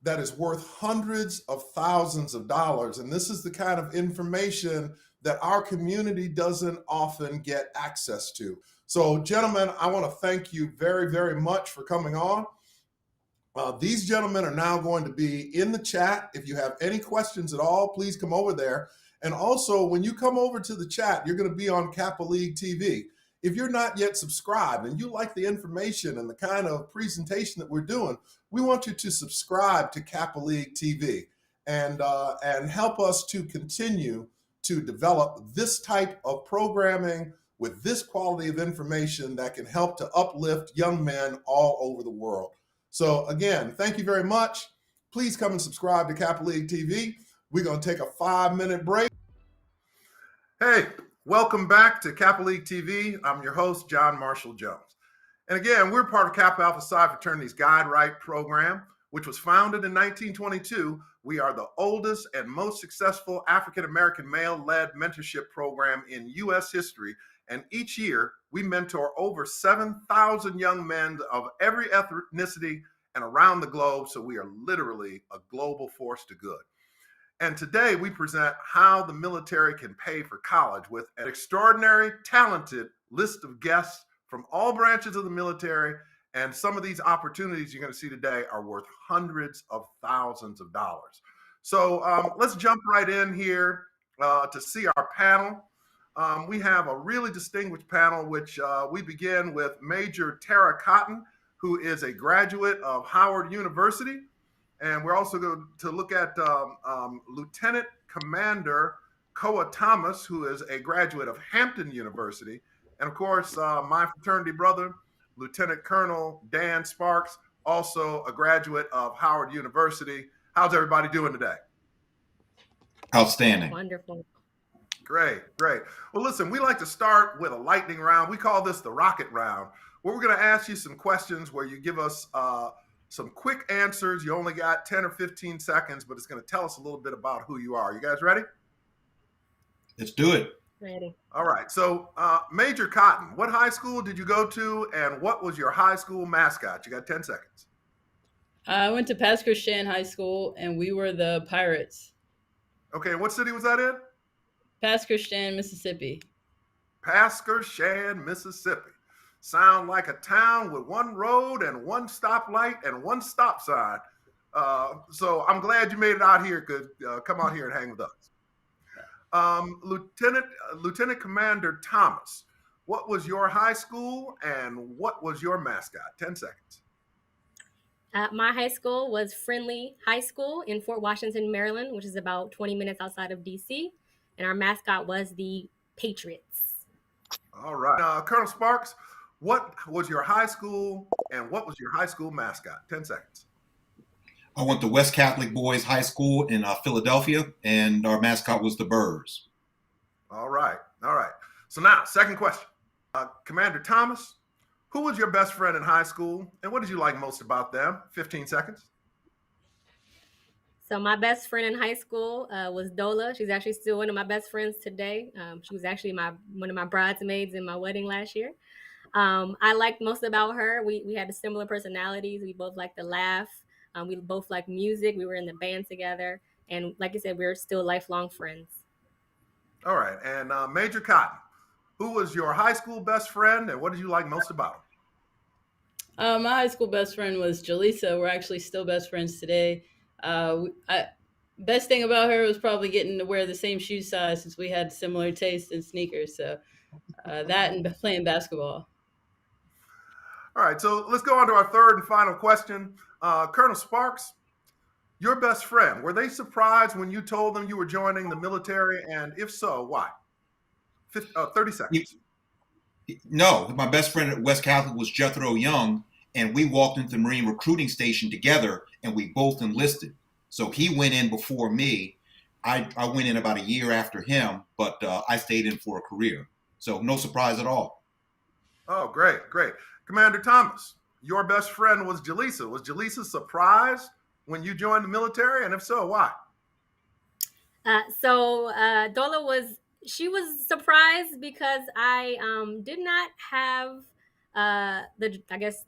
that is worth hundreds of thousands of dollars. And this is the kind of information that our community doesn't often get access to. So gentlemen, I want to thank you very, very much for coming on. These gentlemen are now going to be in the chat. If you have any questions at all, please come over there. And also, when you come over to the chat, you're going to be on Kappa League TV. If you're not yet subscribed and you like the information and the kind of presentation that we're doing, we want you to subscribe to Kappa League TV and help us to continue to develop this type of programming with this quality of information that can help to uplift young men all over the world. So again, thank you very much. Please come and subscribe to Kappa League TV. We're going to take a 5-minute break. Hey, welcome back to Kappa League TV. I'm your host, John Marshall Jones. And again, we're part of Kappa Alpha Psi Fraternity's Guide Right program, which was founded in 1922. We are the oldest and most successful African-American male-led mentorship program in U.S. history. And each year, we mentor over 7,000 young men of every ethnicity and around the globe. So we are literally a global force to good. And today we present how the military can pay for college with an extraordinary, talented list of guests from all branches of the military. And some of these opportunities you're going to see today are worth hundreds of thousands of dollars. So let's jump right in here to see our panel. We have a really distinguished panel, which we begin with Major Tara Cotton, who is a graduate of Howard University. And we're also going to look at Lieutenant Commander Koa Thomas, who is a graduate of Hampton University. And of course, my fraternity brother, Lieutenant Colonel Dan Sparks, also a graduate of Howard University. How's everybody doing today? Outstanding. Wonderful. Great, great. Well, listen, we like to start with a lightning round. We call this the rocket round, where we're going to ask you some questions where you give us some quick answers. You only got 10 or 15 seconds, but it's going to tell us a little bit about who you are. You guys ready? Let's do it. Ready. All right. So, Major Cotton, what high school did you go to, and what was your high school mascot? You got 10 seconds. I went to Pasco Shan High School, and we were the Pirates. Okay. What city was that in? Pasco Shan, Mississippi. Pasco Shan, Mississippi. Sound like a town with one road and one stoplight and one stop sign. So I'm glad you made it out here. Good. Come out here and hang with us. Lieutenant Commander Thomas, what was your high school and what was your mascot? 10 seconds. My high school was Friendly High School in Fort Washington, Maryland, which is about 20 minutes outside of DC. And our mascot was the Patriots. All right. Colonel Sparks, what was your high school and what was your high school mascot? 10 seconds. I went to West Catholic Boys High School in Philadelphia, and our mascot was the Birds. All right. All right. So now, second question. Commander Thomas, who was your best friend in high school, and what did you like most about them? 15 seconds. So my best friend in high school was Dola. She's actually still one of my best friends today. She was actually one of my bridesmaids in my wedding last year. I liked most about her. We had similar personalities. We both liked to laugh. We both liked music. We were in the band together. And like I said, we're still lifelong friends. All right. And Major Cotton, who was your high school best friend and what did you like most about him? My high school best friend was Jaleesa. We're actually still best friends today. Best thing about her was probably getting to wear the same shoe size since we had similar taste in sneakers. So that and playing basketball. All right, so let's go on to our third and final question. Colonel Sparks, your best friend, were they surprised when you told them you were joining the military? And if so, why? 30 seconds. No, my best friend at West Catholic was Jethro Young, and we walked into the Marine recruiting station together, and we both enlisted. So he went in before me. I went in about a year after him, but I stayed in for a career. So no surprise at all. Oh, great, great. Commander Thomas, your best friend was Jaleesa. Was Jaleesa surprised when you joined the military? And if so, why? Dola was surprised because I did not have I guess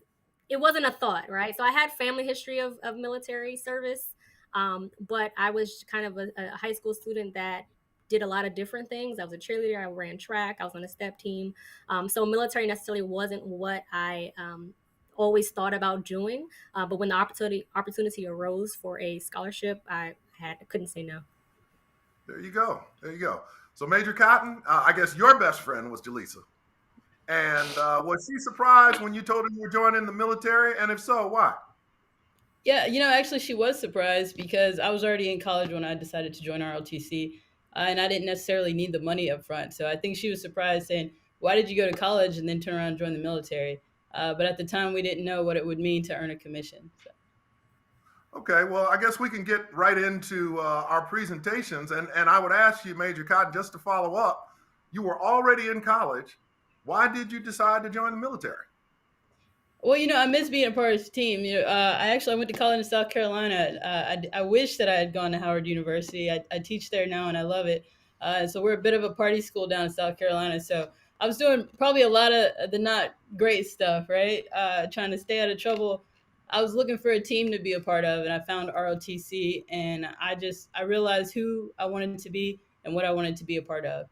it wasn't a thought, right? So I had family history of military service, but I was kind of a high school student that did a lot of different things. I was a cheerleader, I ran track, I was on a step team. So military necessarily wasn't what I always thought about doing. But when the opportunity arose for a scholarship, I couldn't say no. There you go. There you go. So Major Cotton, I guess your best friend was Jaleesa. And was she surprised when you told her you were joining the military? And if so, why? Yeah, actually she was surprised because I was already in college when I decided to join ROTC. And I didn't necessarily need the money up front. So I think she was surprised saying, why did you go to college and then turn around and join the military? But at the time, we didn't know what it would mean to earn a commission. So. Okay, well, I guess we can get right into our presentations. And I would ask you, Major Cotton, just to follow up, you were already in college. Why did you decide to join the military? Well, I miss being a part of the team. I went to college in South Carolina. I wish that I had gone to Howard University. I teach there now, and I love it. So we're a bit of a party school down in South Carolina. So I was doing probably a lot of the not great stuff, right? Trying to stay out of trouble. I was looking for a team to be a part of, and I found ROTC, and I realized who I wanted to be and what I wanted to be a part of.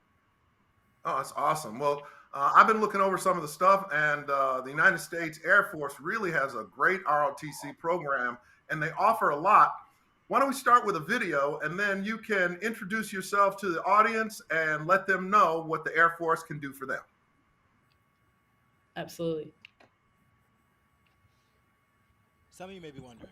Oh, that's awesome. Well, I've been looking over some of the stuff, and the United States Air Force really has a great ROTC program, and they offer a lot. Why don't we start with a video, and then you can introduce yourself to the audience and let them know what the Air Force can do for them. Absolutely. Some of you may be wondering,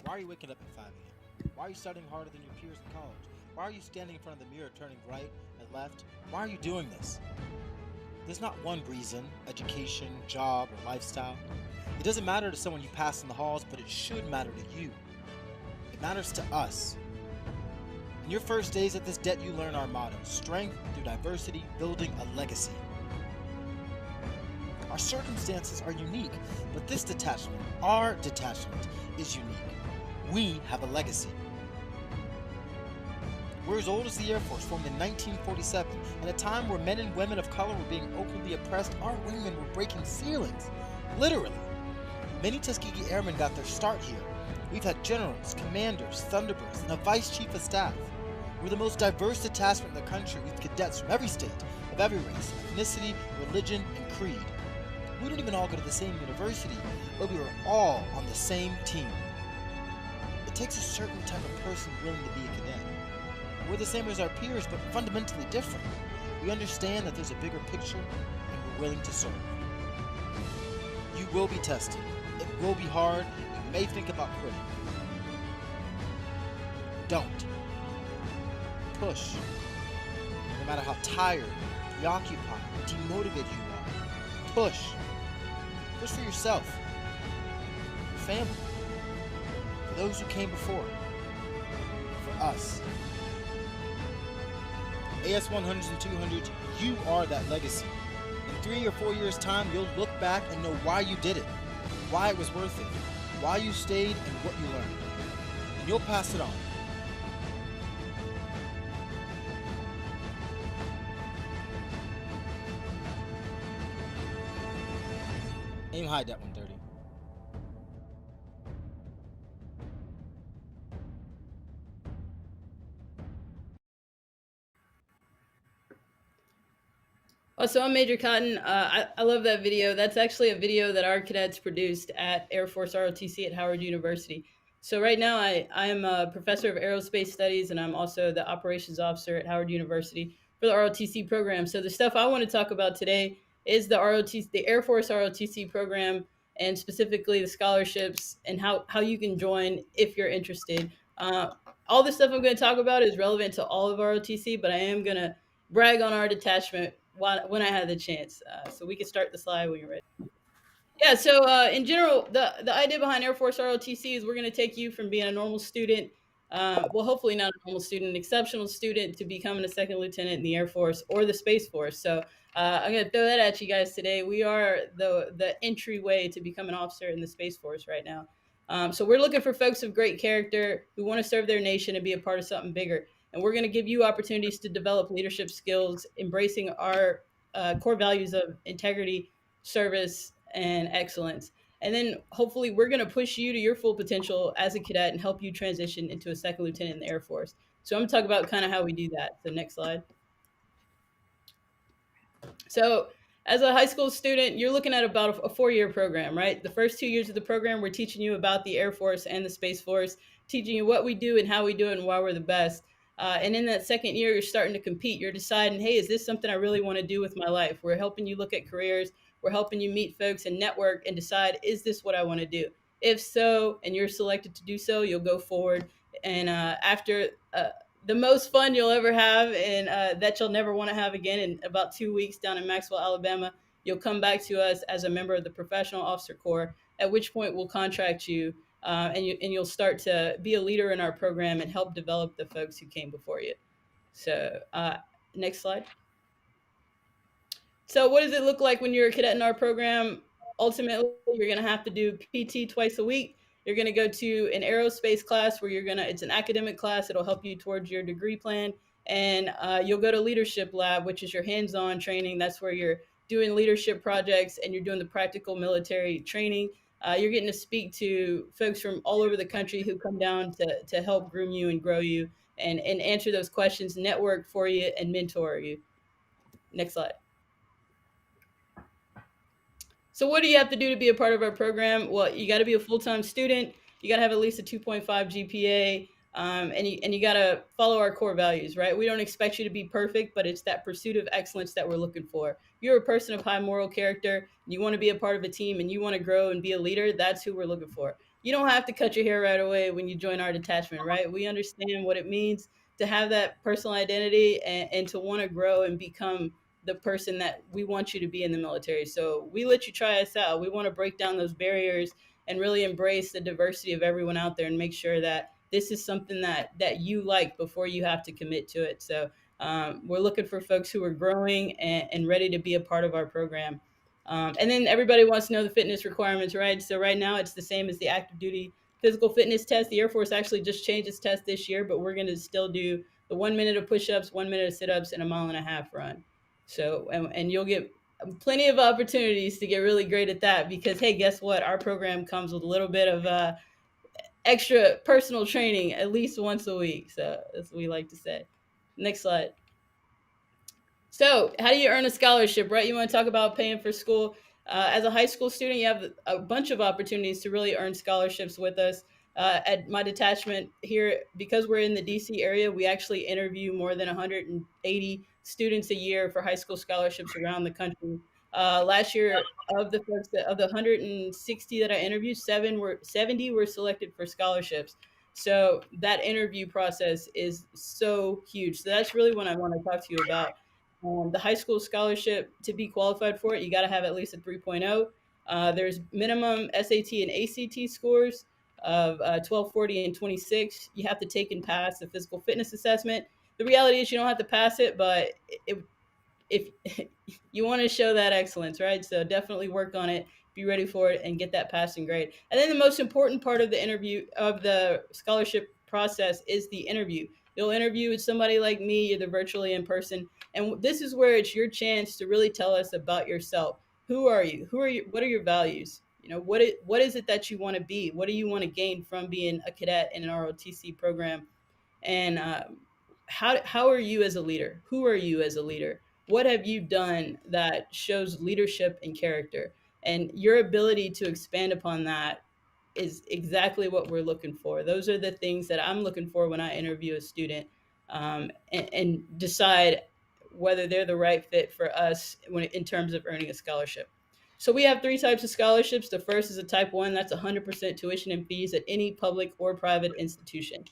why are you waking up at 5 a.m.? Why are you studying harder than your peers in college? Why are you standing in front of the mirror turning right and left? Why are you doing this? There's not one reason: education, job, or lifestyle. It doesn't matter to someone you pass in the halls, but it should matter to you. It matters to us. In your first days at this det, you learn our motto: strength through diversity, building a legacy. Our circumstances are unique, but this detachment, our detachment, is unique. We have a legacy. We're as old as the Air Force, formed in 1947, in a time where men and women of color were being openly oppressed. Our wingmen were breaking ceilings, literally. Many Tuskegee Airmen got their start here. We've had generals, commanders, Thunderbirds, and a vice chief of staff. We're the most diverse detachment in the country, with cadets from every state, of every race, ethnicity, religion, and creed. We don't even all go to the same university, but we are all on the same team. It takes a certain type of person willing to be a cadet. We're the same as our peers, but fundamentally different. We understand that there's a bigger picture, and we're willing to serve. You will be tested. It will be hard. You may think about quitting. Don't. Push. No matter how tired, preoccupied, or demotivated you are, push. Push for yourself, your family, for those who came before, for us. AS 100s and 200s, you are that legacy. In 3 or 4 years' time, you'll look back and know why you did it, why it was worth it, why you stayed, and what you learned. And you'll pass it on. Aim high, that 130. So I'm Major Cotton. I love that video. That's actually a video that our cadets produced at Air Force ROTC at Howard University. So right now I am a professor of aerospace studies, and I'm also the operations officer at Howard University for the ROTC program. So the stuff I want to talk about today is the ROTC, the Air Force ROTC program, and specifically the scholarships and how you can join if you're interested. All the stuff I'm going to talk about is relevant to all of ROTC, but I am going to brag on our detachment when I had the chance. So we can start the slide when you're ready. Yeah, so in general, the idea behind Air Force ROTC is we're going to take you from being a normal student, well, hopefully not a normal student, an exceptional student, to becoming a second lieutenant in the Air Force or the Space Force. So I'm going to throw that at you guys today. We are the entryway to become an officer in the Space Force right now. So we're looking for folks of great character who want to serve their nation and be a part of something bigger. And we're going to give you opportunities to develop leadership skills, embracing our core values of integrity, service, and excellence. And then hopefully we're going to push you to your full potential as a cadet and help you transition into a second lieutenant in the Air Force. So I'm going to talk about kind of how we do that. So next slide. So as a high school student, you're looking at about a 4-year program, right? The first 2 years of the program, we're teaching you about the Air Force and the Space Force, teaching you what we do and how we do it and why we're the best. And in that second year, you're starting to compete. You're deciding, hey, is this something I really want to do with my life? We're helping you look at careers. We're helping you meet folks and network and decide, is this what I want to do? If so, and you're selected to do so, you'll go forward. And after the most fun you'll ever have, and that you'll never want to have again, in about 2 weeks down in Maxwell, Alabama, you'll come back to us as a member of the Professional Officer Corps, at which point we'll contract you, and you'll start to be a leader in our program and help develop the folks who came before you. So next slide. So what does it look like when you're a cadet in our program? Ultimately, you're going to have to do PT twice a week. You're going to go to an aerospace class where it's an academic class. It'll help you towards your degree plan. And you'll go to leadership lab, which is your hands-on training. That's where you're doing leadership projects and you're doing the practical military training. You're getting to speak to folks from all over the country who come down to help groom you and grow you and answer those questions, network for you, and mentor you. Next slide. So what do you have to do to be a part of our program? Well, you got to be a full-time student. You got to have at least a 2.5 GPA, and you got to follow our core values, right? We don't expect you to be perfect, but it's that pursuit of excellence that we're looking for. You're a person of high moral character. You want to be a part of a team, and you want to grow and be a leader. That's who we're looking for. You don't have to cut your hair right away when you join our detachment, right? We understand what it means to have that personal identity and to want to grow and become the person that we want you to be in the military. So we let you try us out. We want to break down those barriers and really embrace the diversity of everyone out there and make sure that this is something that you like before you have to commit to it. So we're looking for folks who are growing and ready to be a part of our program. And then everybody wants to know the fitness requirements, right? So right now it's the same as the active duty physical fitness test. The Air Force actually just changed its test this year, but we're going to still do the 1 minute of push-ups, 1 minute of sit-ups, and a 1.5 mile run. So, and you'll get plenty of opportunities to get really great at that because, hey, guess what? Our program comes with a little bit of extra personal training at least once a week. So that's what we like to say. Next slide. So, how do you earn a scholarship, right? You want to talk about paying for school. As a high school student, you have a bunch of opportunities to really earn scholarships with us. At my detachment here, because we're in the DC area, we actually interview more than 180 students a year for high school scholarships around the country. Last year, of the 160 that I interviewed, 70 were selected for scholarships. So that interview process is so huge. So that's really what I want to talk to you about. The high school scholarship, to be qualified for it, you got to have at least a 3.0. There's minimum SAT and ACT scores of 1240 and 26. You have to take and pass the physical fitness assessment. The reality is you don't have to pass it, but if you want to show that excellence, right? So definitely work on it, be ready for it, and get that passing grade. And then the most important part of the interview, of the scholarship process, is the interview. You'll interview with somebody like me, either virtually in person, and this is where it's your chance to really tell us about yourself. Who are you? Who are you? What are your values? You know, what is it that you want to be? What do you want to gain from being a cadet in an ROTC program? And how are you as a leader? Who are you as a leader? What have you done that shows leadership and character? And your ability to expand upon that is exactly what we're looking for. Those are the things that I'm looking for when I interview a student, and decide whether they're the right fit for us in terms of earning a scholarship. So we have 3 types of scholarships. The first is a type 1, that's 100% tuition and fees at any public or private institution.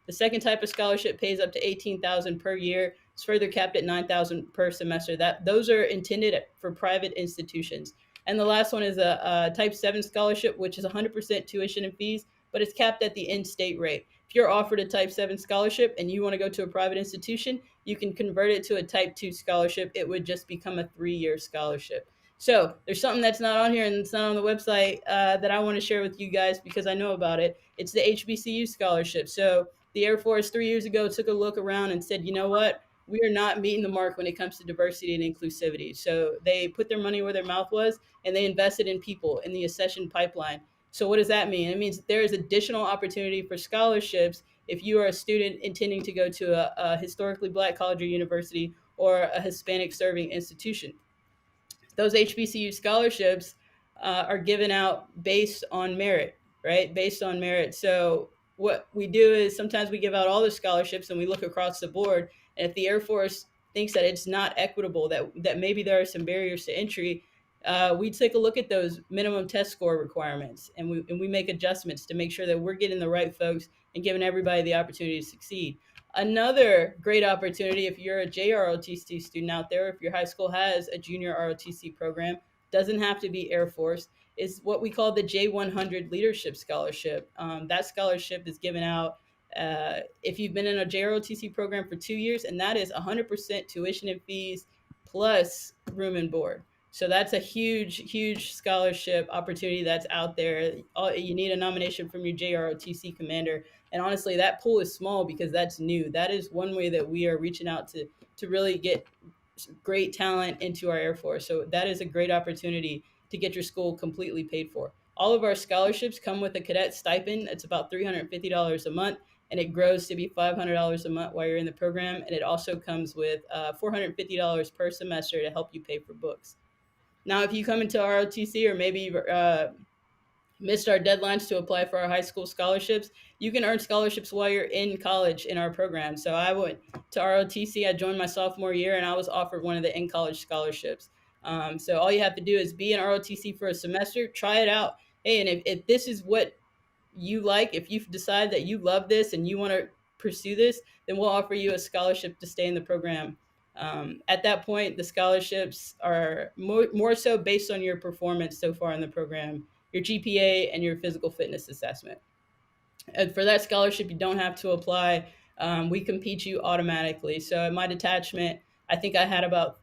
The second type of scholarship pays up to $18,000 per year. It's further capped at $9,000 per semester. Those are intended for private institutions. And the last one is a type 7 scholarship, which is 100% tuition and fees, but it's capped at the in-state rate. If you're offered a type 7 scholarship and you want to go to a private institution, you can convert it to a type 2 scholarship. It would just become a 3-year scholarship. So there's something that's not on here and it's not on the website that I want to share with you guys because I know about it. It's the HBCU scholarship. So the Air Force 3 years ago took a look around and said, you know what? We are not meeting the mark when it comes to diversity and inclusivity. So they put their money where their mouth was and they invested in people in the accession pipeline. So what does that mean? It means there is additional opportunity for scholarships if you are a student intending to go to a historically Black college or university or a Hispanic serving institution. Those HBCU scholarships are given out based on merit, right? Based on merit. So what we do is sometimes we give out all the scholarships and we look across the board. And if the Air Force thinks that it's not equitable, that maybe there are some barriers to entry, we take a look at those minimum test score requirements and we make adjustments to make sure that we're getting the right folks and giving everybody the opportunity to succeed. Another great opportunity, if you're a JROTC student out there, if your high school has a junior ROTC program, doesn't have to be Air Force, is what we call the J100 Leadership Scholarship. That scholarship is given out if you've been in a JROTC program for 2 years, and that is 100% tuition and fees plus room and board. So that's a huge, huge scholarship opportunity that's out there. You need a nomination from your JROTC commander. And honestly, that pool is small because that's new. That is one way that we are reaching out to really get great talent into our Air Force. So that is a great opportunity to get your school completely paid for. All of our scholarships come with a cadet stipend. It's about $350 a month, and it grows to be $500 a month while you're in the program. And it also comes with $450 per semester to help you pay for books. Now, if you come into ROTC or maybe missed our deadlines to apply for our high school scholarships, you can earn scholarships while you're in college in our program. So I went to ROTC, I joined my sophomore year, and I was offered one of the in-college scholarships. So all you have to do is be in ROTC for a semester, try it out. Hey, and if this is what you like, if you decide that you love this and you want to pursue this, then we'll offer you a scholarship to stay in the program. At that point, the scholarships are more so based on your performance so far in the program, your GPA, and your physical fitness assessment. And for that scholarship, you don't have to apply. We compete you automatically. So at my detachment, I think I had about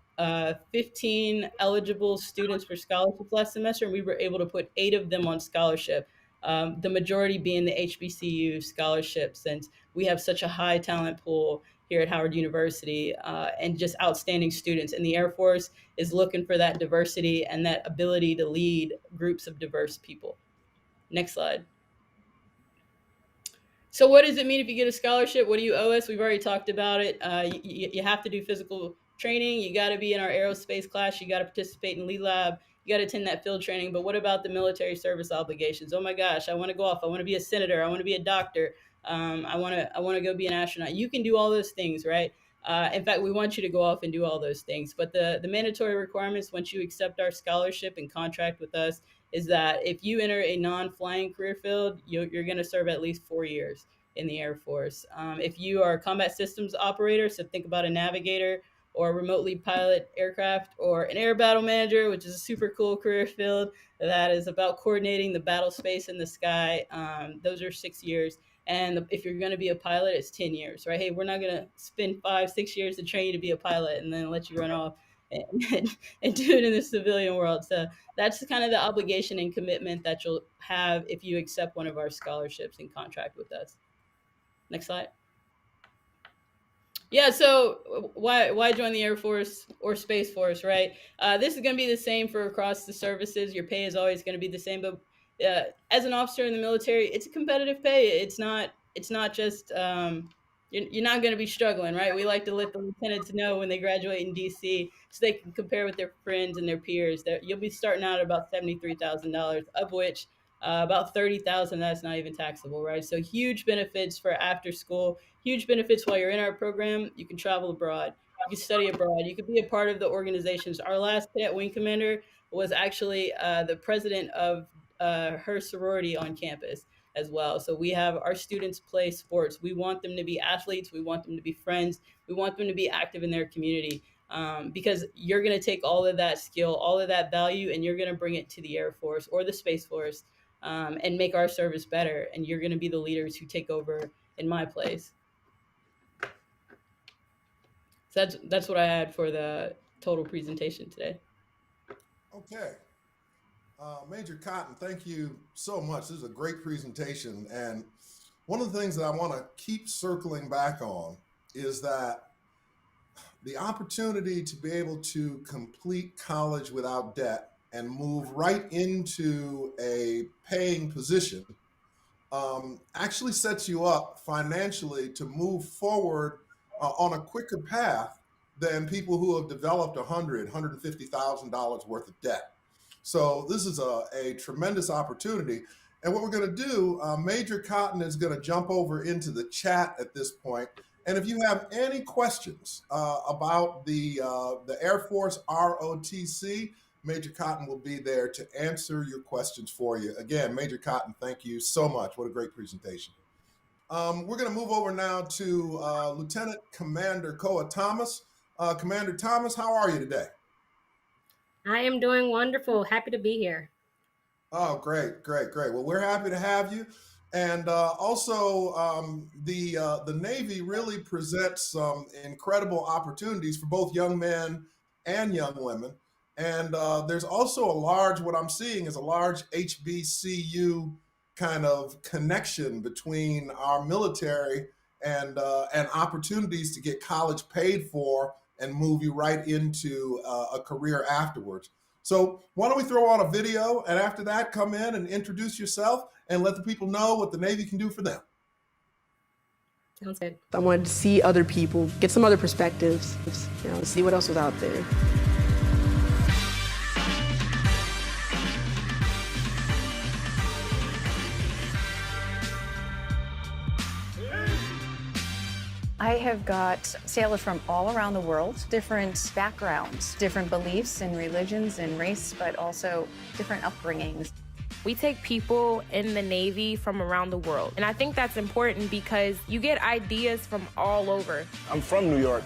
15 eligible students for scholarships last semester, and we were able to put 8 of them on scholarship. The majority being the HBCU scholarship, since we have such a high talent pool here at Howard University, and just outstanding students. And the Air Force is looking for that diversity and that ability to lead groups of diverse people. Next slide. So what does it mean if you get a scholarship? What do you owe us? We've already talked about it. You have to do physical training. You got to be in our aerospace class. You got to participate in Lead Lab. You got to attend that field training. But what about the military service obligations? Oh my gosh, I want to go off. I want to be a senator. I want to be a doctor. I want to go be an astronaut. You can do all those things, right? In fact, we want you to go off and do all those things. But the mandatory requirements once you accept our scholarship and contract with us is that if you enter a non-flying career field, you're going to serve at least 4 years in the Air Force. If you are a combat systems operator, so think about a navigator or a remotely pilot aircraft, or an air battle manager, which is a super cool career field that is about coordinating the battle space in the sky. Those are 6 years. And if you're going to be a pilot, it's 10 years, right? Hey, we're not going to spend 5-6 years to train you to be a pilot and then let you run off and do it in the civilian world. So that's kind of the obligation and commitment that you'll have if you accept one of our scholarships and contract with us. Next slide. Yeah, so why join the Air Force or Space Force, right? This is going to be the same for across the services. Your pay is always going to be the same, but as an officer in the military, it's a competitive pay. It's not just you're not going to be struggling, right? We like to let the lieutenants know when they graduate in DC so they can compare with their friends and their peers. You'll be starting out at about $73,000, of which about $30,000 that's not even taxable, right? So huge benefits for after school, huge benefits while you're in our program. You can travel abroad, you can study abroad, you can be a part of the organizations. Our last cadet wing commander was actually the president of her sorority on campus as well. So we have our students play sports. We want them to be athletes. We want them to be friends. We want them to be active in their community, because you're going to take all of that skill, all of that value, and you're going to bring it to the Air Force or the Space Force, and make our service better. And you're going to be the leaders who take over in my place. So that's what I had for the total presentation today. Okay. Major Cotton, thank you so much. This is a great presentation. And one of the things that I want to keep circling back on is that the opportunity to be able to complete college without debt and move right into a paying position actually sets you up financially to move forward on a quicker path than people who have developed $100,000, $150,000 worth of debt. So this is a tremendous opportunity. And what we're going to do, Major Cotton is going to jump over into the chat at this point. And if you have any questions about the Air Force ROTC, Major Cotton will be there to answer your questions for you. Again, Major Cotton, thank you so much. What a great presentation. We're going to move over now to Lieutenant Commander Koa Thomas. Commander Thomas, how are you today? I am doing wonderful. Happy to be here. Oh, great, great, great. Well, we're happy to have you. And also, the Navy really presents some incredible opportunities for both young men and young women. And there's also what I'm seeing is a large HBCU kind of connection between our military and opportunities to get college paid for and move you right into a career afterwards. So why don't we throw on a video, and after that, come in and introduce yourself and let the people know what the Navy can do for them. Sounds good. I wanted to see other people, get some other perspectives, see what else was out there. I have got sailors from all around the world, different backgrounds, different beliefs and religions and race, but also different upbringings. We take people in the Navy from around the world. And I think that's important because you get ideas from all over. I'm from New York.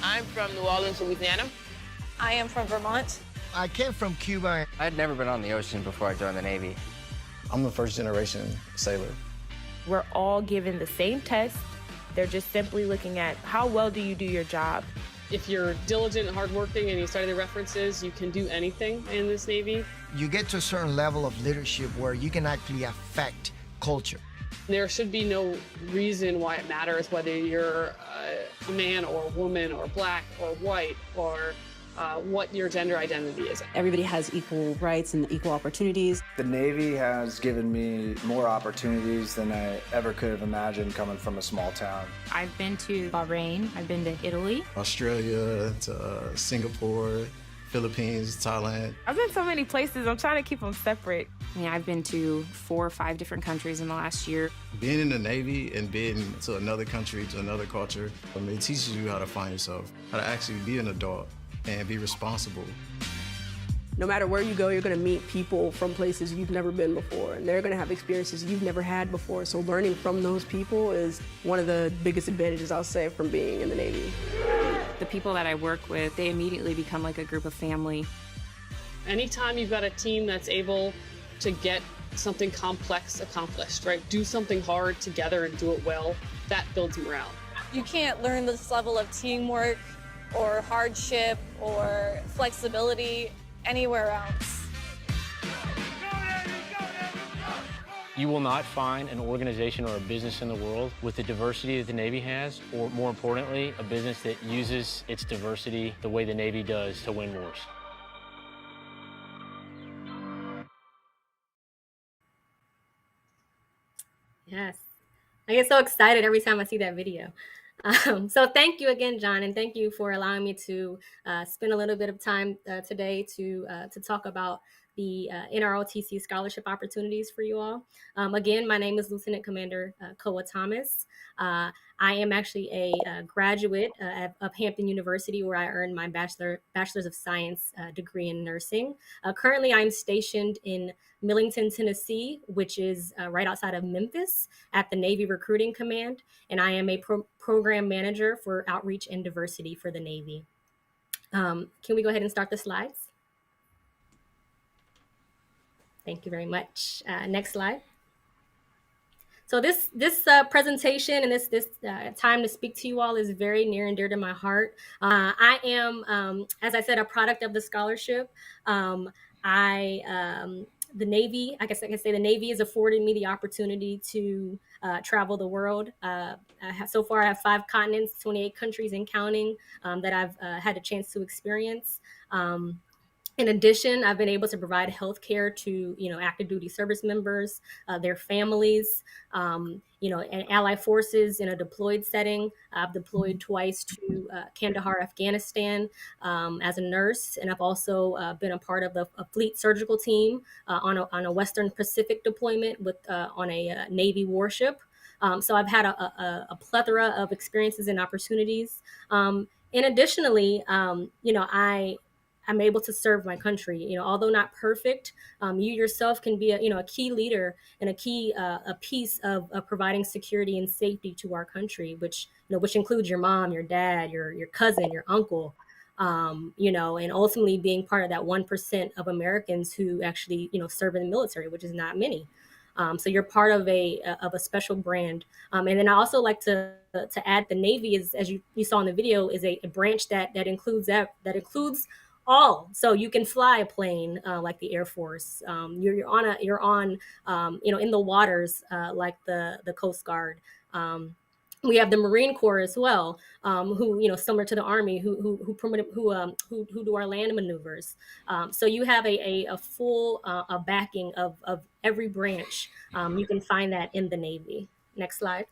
I'm from New Orleans, Louisiana. I am from Vermont. I came from Cuba. I'd never been on the ocean before I joined the Navy. I'm a first-generation sailor. We're all given the same test. They're just simply looking at how well do you do your job. If you're diligent and hardworking and you study the references, you can do anything in this Navy. You get to a certain level of leadership where you can actually affect culture. There should be no reason why it matters whether you're a man or a woman or black or white or what your gender identity is. Everybody has equal rights and equal opportunities. The Navy has given me more opportunities than I ever could have imagined coming from a small town. I've been to Bahrain, I've been to Italy. Australia, to Singapore, Philippines, Thailand. I've been so many places, I'm trying to keep them separate. I mean, I've been to 4 or 5 different countries in the last year. Being in the Navy and being to another country, to another culture, it teaches you how to find yourself, how to actually be an adult and be responsible. No matter where you go, you're going to meet people from places you've never been before, and they're going to have experiences you've never had before. So learning from those people is one of the biggest advantages, I'll say, from being in the Navy. The people that I work with, they immediately become like a group of family. Anytime you've got a team that's able to get something complex accomplished, right? Do something hard together and do it well, that builds morale. You can't learn this level of teamwork or hardship or flexibility anywhere else. You will not find an organization or a business in the world with the diversity that the Navy has, or more importantly, a business that uses its diversity the way the Navy does to win wars. Yes. I get so excited every time I see that video. So thank you again, John, and thank you for allowing me to spend a little bit of time today to talk about the NROTC scholarship opportunities for you all. Again, my name is Lieutenant Commander Koa Thomas. I am actually a graduate of Hampton University, where I earned my Bachelor's of Science degree in nursing. Currently, I'm stationed in Millington, Tennessee, which is right outside of Memphis at the Navy Recruiting Command, and I am a program manager for outreach and diversity for the Navy. Can we go ahead and start the slides? Thank you very much. Next slide. So this presentation and this time to speak to you all is very near and dear to my heart. I am, as I said, a product of the scholarship. The Navy, I guess I can say the Navy has afforded me the opportunity to travel the world. So far, I have 5 continents, 28 countries and counting that I've had a chance to experience. In addition, I've been able to provide health care to, active duty service members, their families, and allied forces in a deployed setting. I've deployed twice to Kandahar, Afghanistan as a nurse, and I've also been a part of a fleet surgical team on a Western Pacific deployment on a Navy warship. So I've had a plethora of experiences and opportunities. And additionally, I'm able to serve my country. Although not perfect, you yourself can be a key leader and a piece of providing security and safety to our country, which includes your mom, your dad, your cousin, your uncle, and ultimately being part of that 1% of Americans who actually serve in the military, which is not many. So you're part of a special brand. And then I also like to add the Navy is, as you saw in the video, is a branch that includes all. So you can fly a plane like the Air Force. You're on in the waters like the Coast Guard. We have the Marine Corps as well, who similar to the Army, who do our land maneuvers. So you have a full backing of every branch. You can find that in the Navy. Next slide.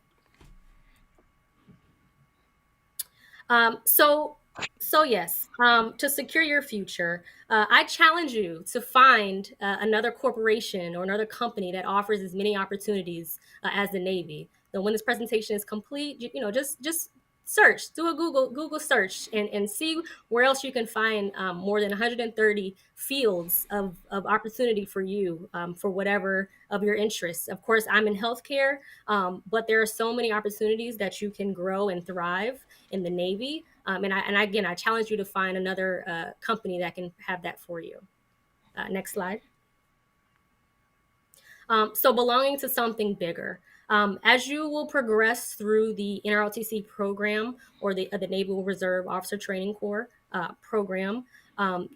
So yes, to secure your future, I challenge you to find another corporation or another company that offers as many opportunities as the Navy. So when this presentation is complete, just search, do a Google search and see where else you can find more than 130 fields of opportunity for you for whatever of your interests. Of course, I'm in healthcare, but there are so many opportunities that you can grow and thrive in the Navy. And again, I challenge you to find another company that can have that for you. Next slide. So belonging to something bigger. As you will progress through the NROTC program or the Naval Reserve Officer Training Corps program,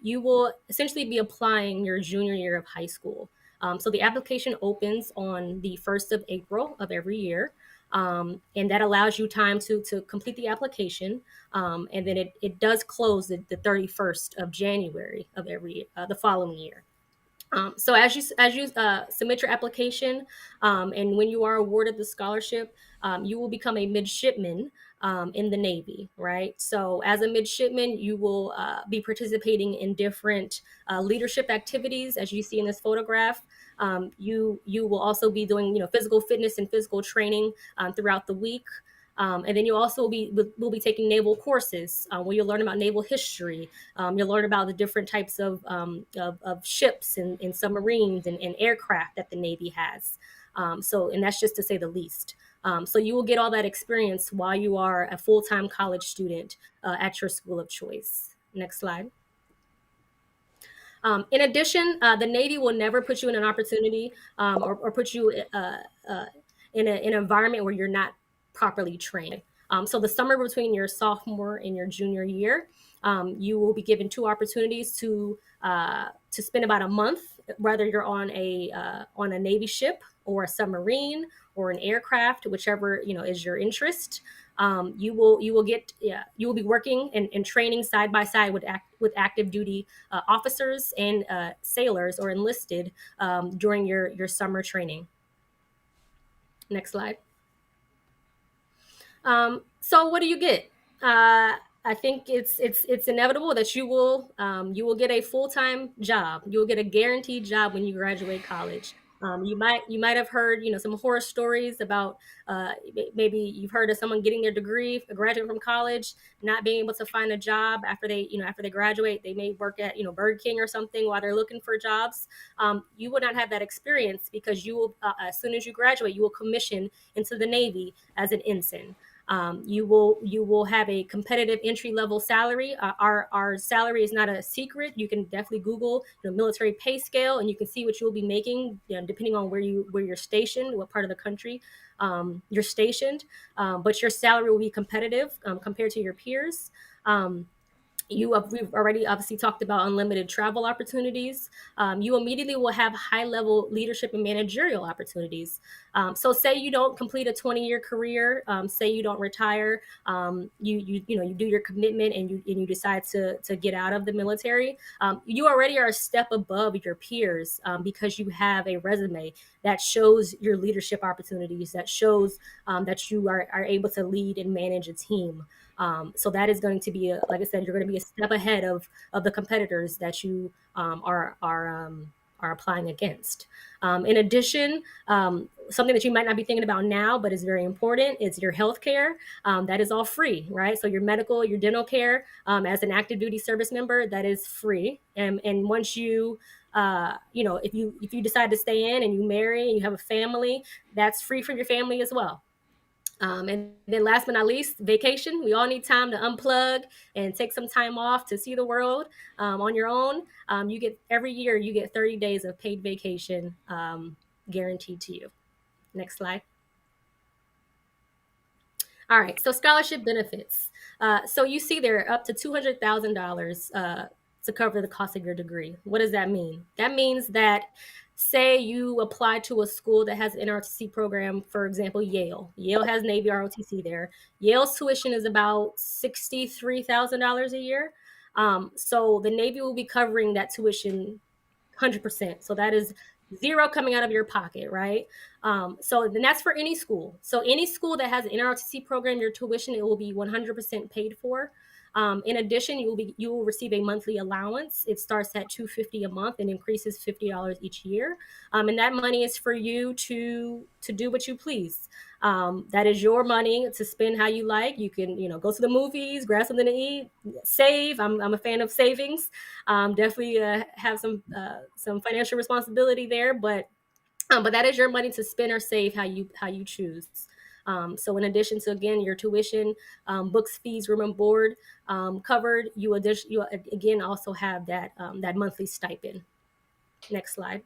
you will essentially be applying your junior year of high school. So the application opens on the 1st of April of every year. And that allows you time to complete the application. And then it does close the 31st of January of the following year. So as you submit your application, and when you are awarded the scholarship, you will become a midshipman in the Navy, right? So as a midshipman, you will be participating in different leadership activities, as you see in this photograph. You will also be doing physical fitness and physical training throughout the week. And then you also will be taking naval courses where you'll learn about naval history. You'll learn about the different types of ships and submarines and aircraft that the Navy has. And that's just to say the least. So you will get all that experience while you are a full-time college student at your school of choice. Next slide. In addition, the Navy will never put you in an opportunity or put you in an environment where you're not properly trained. So the summer between your sophomore and your junior year, you will be given 2 opportunities to spend about a month, whether you're on a Navy ship or a submarine or an aircraft, whichever is your interest. You will be working and training side by side with active duty officers and sailors or enlisted during your summer training. Next slide. So what do you get? I think it's inevitable that you will get a full-time job. You will get a guaranteed job when you graduate college. You might have heard some horror stories about maybe you've heard of someone getting their degree, graduating from college, not being able to find a job after they graduate. They may work at Burger King or something while they're looking for jobs. You will not have that experience because you will as soon as you graduate, you will commission into the Navy as an ensign. You will have a competitive entry level salary. Our salary is not a secret. You can definitely Google the military pay scale, and you can see what you will be making depending on where you're stationed, what part of the country you're stationed. But your salary will be competitive compared to your peers. We've already obviously talked about unlimited travel opportunities. You immediately will have high level leadership and managerial opportunities. So say you don't complete a 20-year career, say you don't retire, you do your commitment and you decide to get out of the military. You already are a step above your peers because you have a resume that shows your leadership opportunities, that shows that you are able to lead and manage a team. So that is going to be, like I said, you're going to be a step ahead of the competitors that you are applying against. In addition, something that you might not be thinking about now, but is very important, is your health care. That is all free, right? So your medical, your dental care, as an active duty service member, that is free. And once if you decide to stay in and you marry and you have a family, that's free for your family as well. And then last but not least, vacation. We all need time to unplug and take some time off to see the world on your own. Every year you get 30 days of paid vacation guaranteed to you. Next slide. All right, so scholarship benefits. So you see there up to $200,000 to cover the cost of your degree. What does that mean? That means that say you apply to a school that has an ROTC program, for example, Yale. Yale has Navy ROTC there. Yale's tuition is about $63,000 a year. So the Navy will be covering that tuition 100%. So that is zero coming out of your pocket, right? So then that's for any school. So any school that has an NROTC program, your tuition, it will be 100% paid for. In addition, you will receive a monthly allowance. It starts at $250 a month and increases $50 each year. And that money is for you to do what you please. That is your money to spend how you like. You can, go to the movies, grab something to eat, save. I'm a fan of savings. Definitely have some financial responsibility there, but that is your money to spend or save how you choose. So in addition to, again, your tuition, books, fees, room and board covered, you again also have that monthly stipend. Next slide.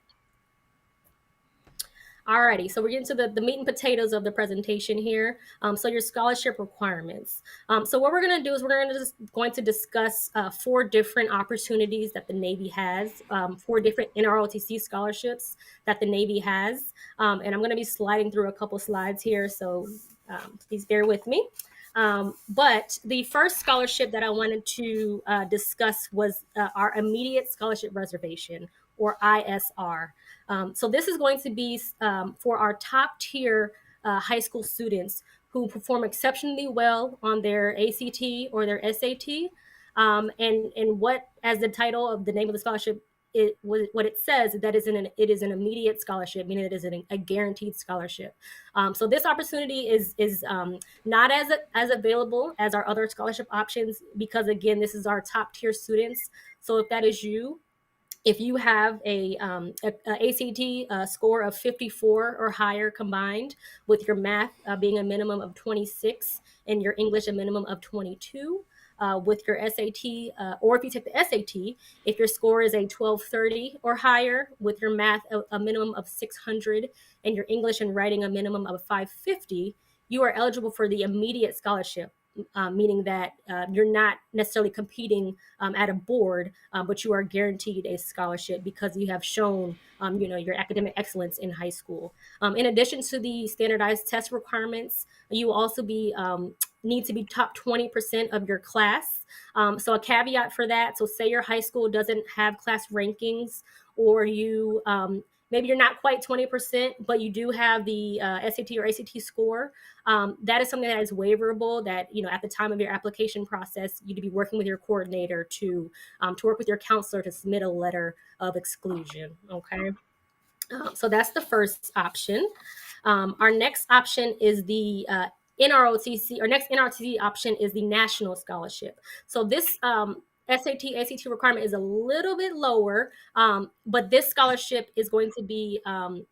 Alrighty, so we're getting to the meat and potatoes of the presentation here. So your scholarship requirements. So what we're going to do is we're going to discuss 4 different opportunities that the Navy has, 4 different NROTC scholarships that the Navy has, and I'm going to be sliding through a couple slides here, so please bear with me. But the first scholarship that I wanted to discuss was our immediate scholarship reservation, or ISR. So this is going to be for our top tier high school students who perform exceptionally well on their ACT or their SAT. And what, as the title of the name of the scholarship, what it says, that it is an immediate scholarship, meaning it is a guaranteed scholarship. So this opportunity is not as available as our other scholarship options, because again, this is our top tier students. So if that is you, if you have a ACT score of 54 or higher combined, with your math being a minimum of 26 and your English a minimum of 22, with your SAT, or if you take the SAT, if your score is a 1230 or higher, with your math a minimum of 600 and your English and writing a minimum of 550, you are eligible for the immediate scholarship. Meaning that you're not necessarily competing at a board, but you are guaranteed a scholarship because you have shown, your academic excellence in high school. In addition to the standardized test requirements, you will also need to be top 20% of your class. So a caveat for that: so say your high school doesn't have class rankings, or you maybe you're not quite 20%, but you do have the SAT or ACT score. That is something that is waiverable, that, at the time of your application process, you'd be working with your coordinator to work with your counselor to submit a letter of exclusion. Okay. So that's the first option. Our next option is the NROTC. Our next NROTC option is the national scholarship. So this SAT, ACT requirement is a little bit lower, but this scholarship is going to be,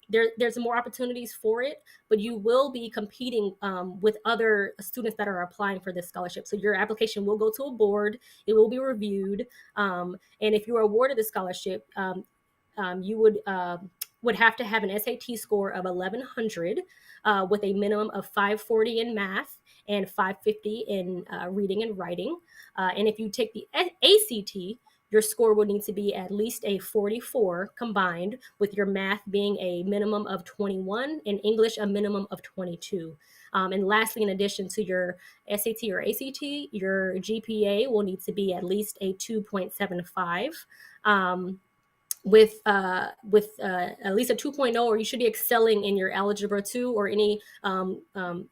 there's more opportunities for it, but you will be competing with other students that are applying for this scholarship. So your application will go to a board, it will be reviewed, and if you are awarded the scholarship, you would have to have an SAT score of 1100 with a minimum of 540 in math and 550 in reading and writing. And if you take the ACT, your score would need to be at least a 44 combined, with your math being a minimum of 21 and English a minimum of 22. And lastly, in addition to your SAT or ACT, your GPA will need to be at least a 2.75. With at least a 2.0, or you should be excelling in your Algebra 2 or any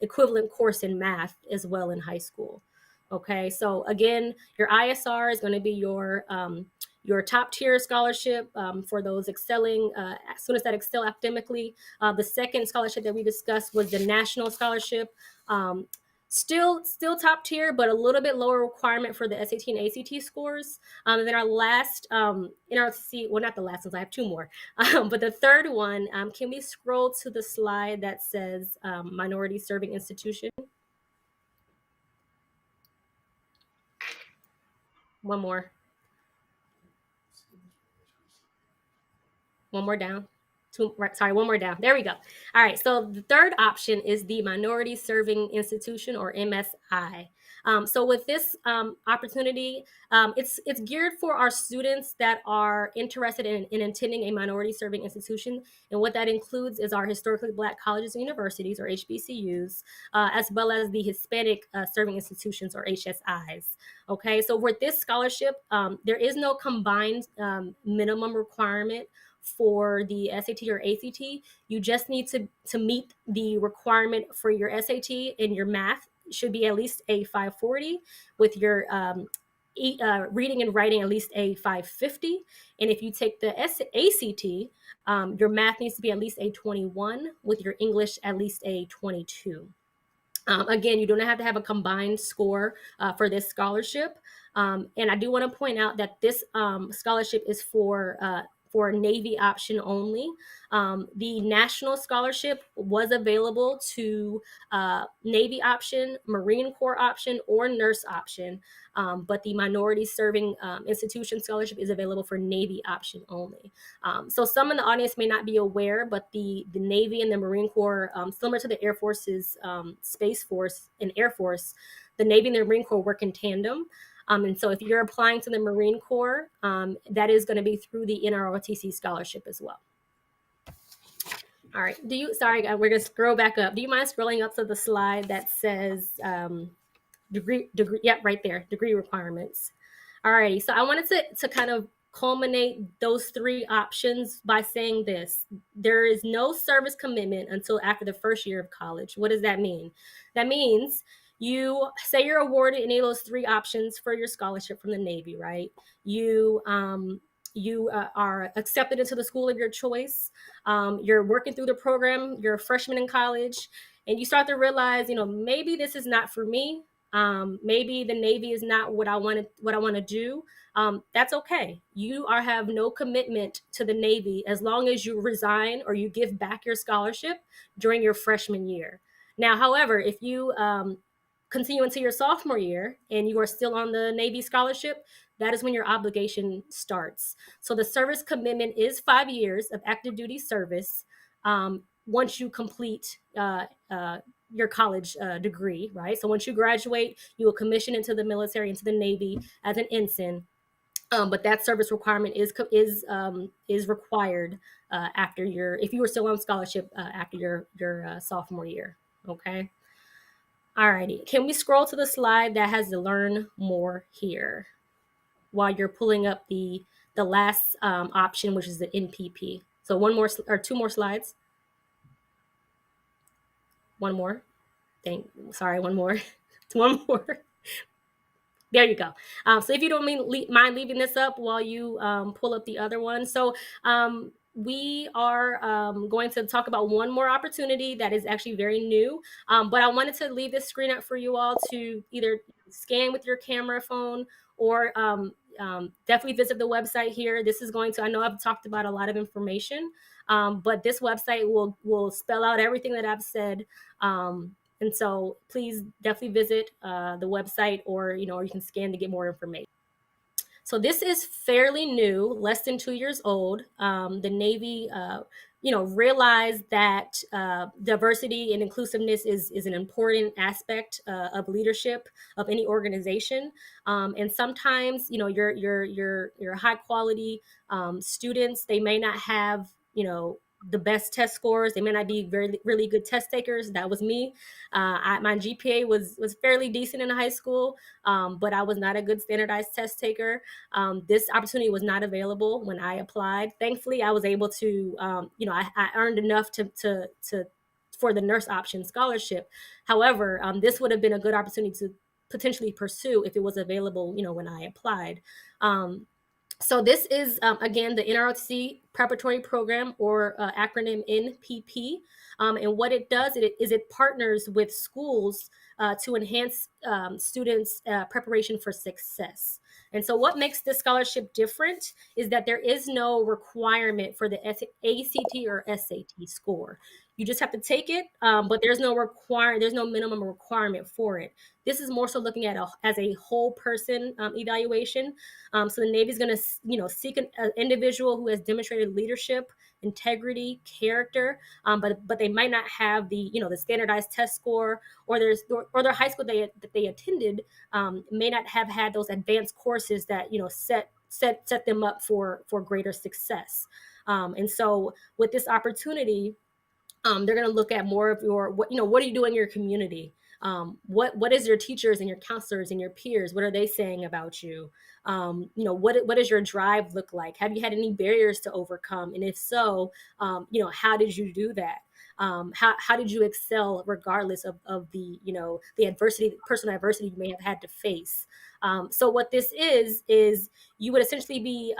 equivalent course in math as well in high school. Okay, so again, your ISR is going to be your top tier scholarship for those excelling students that excel academically. The second scholarship that we discussed was the national scholarship. Still top tier, but a little bit lower requirement for the SAT and ACT scores. And then our last NRC, well, not the last ones, I have 2 more. But the third one, can we scroll to the slide that says minority serving institution? One more. One more down. One more down. There we go. All right. So the third option is the Minority Serving Institution, or MSI. So with this opportunity, it's geared for our students that are interested in attending a minority serving institution. And what that includes is our historically Black colleges and universities, or HBCUs, as well as the Hispanic serving institutions, or HSIs. Okay. So with this scholarship, there is no combined minimum requirement for the SAT or ACT. You just need to meet the requirement for your SAT, and your math should be at least a 540, with your reading and writing at least a 550. And if you take the ACT, your math needs to be at least a 21, with your English at least a 22. Again, you don't have to have a combined score for this scholarship. And I do want to point out that this scholarship is for for Navy option only. The national scholarship was available to Navy option, Marine Corps option, or nurse option, but the minority serving institution scholarship is available for Navy option only. So some in the audience may not be aware, but the Navy and the Marine Corps, similar to the Air Force's Space Force and Air Force, the Navy and the Marine Corps work in tandem. And so if you're applying to the Marine Corps, that is going to be through the NROTC scholarship as well. All right. Sorry, we're going to scroll back up. Do you mind scrolling up to the slide that says degree? Yep, right there, degree requirements. All righty. So I wanted to kind of culminate those three options by saying this: there is no service commitment until after the first year of college. What does that mean? That means you say you're awarded any of those three options for your scholarship from the Navy, right? You are accepted into the school of your choice. You're working through the program. You're a freshman in college, and you start to realize, maybe this is not for me. Maybe the Navy is not what I want to do. That's okay. You have no commitment to the Navy as long as you resign or you give back your scholarship during your freshman year. Now, however, if you continue into your sophomore year and you are still on the Navy scholarship, that is when your obligation starts. So the service commitment is 5 years of active duty service once you complete your college degree, right? So once you graduate, you will commission into the military, into the Navy as an ensign. But that service requirement is required if you were still on scholarship after your sophomore year. Okay. Alrighty. Can we scroll to the slide that has the learn more here while you're pulling up the last option, which is the NPP? So one more or two more slides. One more. One more. One more. There you go. So if you don't mind leaving this up while you pull up the other one. So we are going to talk about one more opportunity that is actually very new. But I wanted to leave this screen up for you all to either scan with your camera phone or definitely visit the website here. This is going to, I know I've talked about a lot of information, but this website will spell out everything that I've said. And so please definitely visit the website or you can scan to get more information. So this is fairly new, less than 2 years old. The Navy, realized that diversity and inclusiveness is an important aspect of leadership of any organization. And sometimes, your high quality students, they may not have, the best test scores. They may not be really good test takers. That was me. My GPA was fairly decent in high school, but I was not a good standardized test taker. This opportunity was not available when I applied. Thankfully, I was able to, I earned enough for the nurse option scholarship. However, this would have been a good opportunity to potentially pursue if it was available, when I applied. So this is, again, the NROTC preparatory program, or acronym NPP. And what it does is it partners with schools to enhance students' preparation for success. And so what makes this scholarship different is that there is no requirement for the ACT or SAT score. You just have to take it, but there's no minimum requirement for it. This is more so looking at as a whole person evaluation. So the Navy is going to, seek an individual who has demonstrated leadership, integrity, character, but they might not have the standardized test score, or their high school that they attended may not have had those advanced courses that set them up for greater success. And so with this opportunity, they're going to look at more of what do you do in your community? What is your teachers and your counselors and your peers? What are they saying about you? What does your drive look like? Have you had any barriers to overcome? And if so, how did you do that? How did you excel regardless of the adversity, personal adversity you may have had to face? So what this is you would essentially be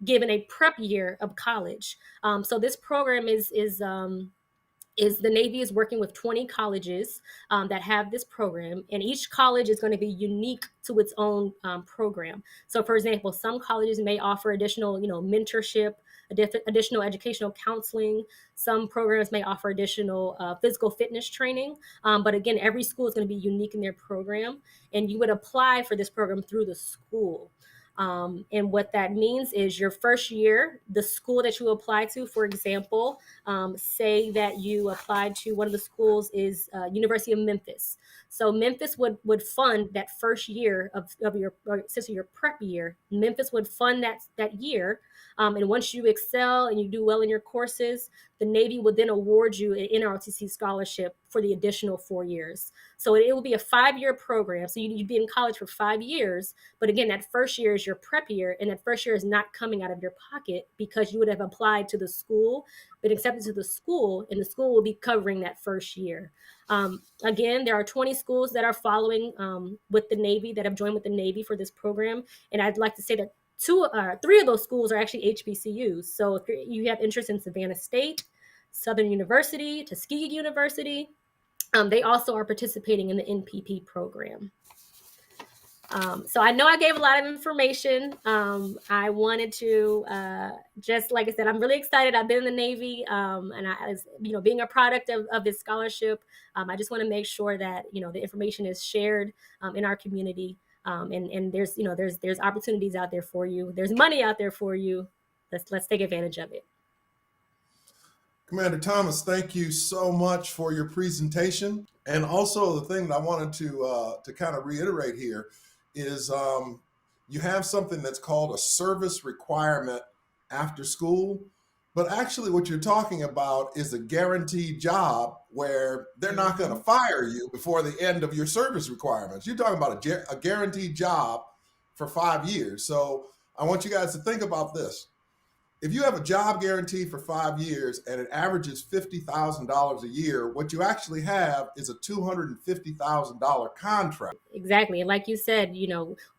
given a prep year of college. So this program is the Navy is working with 20 colleges that have this program, and each college is going to be unique to its own program. So, for example, some colleges may offer additional, mentorship, additional educational counseling. Some programs may offer additional physical fitness training. But again, every school is going to be unique in their program, and you would apply for this program through the school. And what that means is your first year, the school that you apply to, for example, say that you applied to one of the schools is University of Memphis. So Memphis would fund that first year of your, essentially your prep year. Memphis would fund that year. And once you excel and you do well in your courses, the Navy would then award you an ROTC scholarship for the additional 4 years. So it will be a 5-year program. So you'd be in college for 5 years. But again, that first year is your prep year, and that first year is not coming out of your pocket because you would have applied to the school, been accepted to the school, and the school will be covering that first year. Again, there are 20 schools that are following with the Navy, that have joined with the Navy for this program. And I'd like to say that 3 of those schools are actually HBCUs. So if you have interest in Savannah State, Southern University, Tuskegee University, they also are participating in the NPP program. So I know I gave a lot of information. I wanted to just, like I said, I'm really excited. I've been in the Navy, and being a product of this scholarship, I just want to make sure that the information is shared in our community, and there's opportunities out there for you. There's money out there for you. Let's take advantage of it. Commander Thomas, thank you so much for your presentation. And also the thing that I wanted to kind of reiterate here is you have something that's called a service requirement after school, but actually what you're talking about is a guaranteed job where they're not going to fire you before the end of your service requirements. You're talking about a guaranteed job for 5 years. So I want you guys to think about this. If you have a job guarantee for 5 years and it averages $50,000 a year, what you actually have is a $250,000 contract. Exactly. And like you said,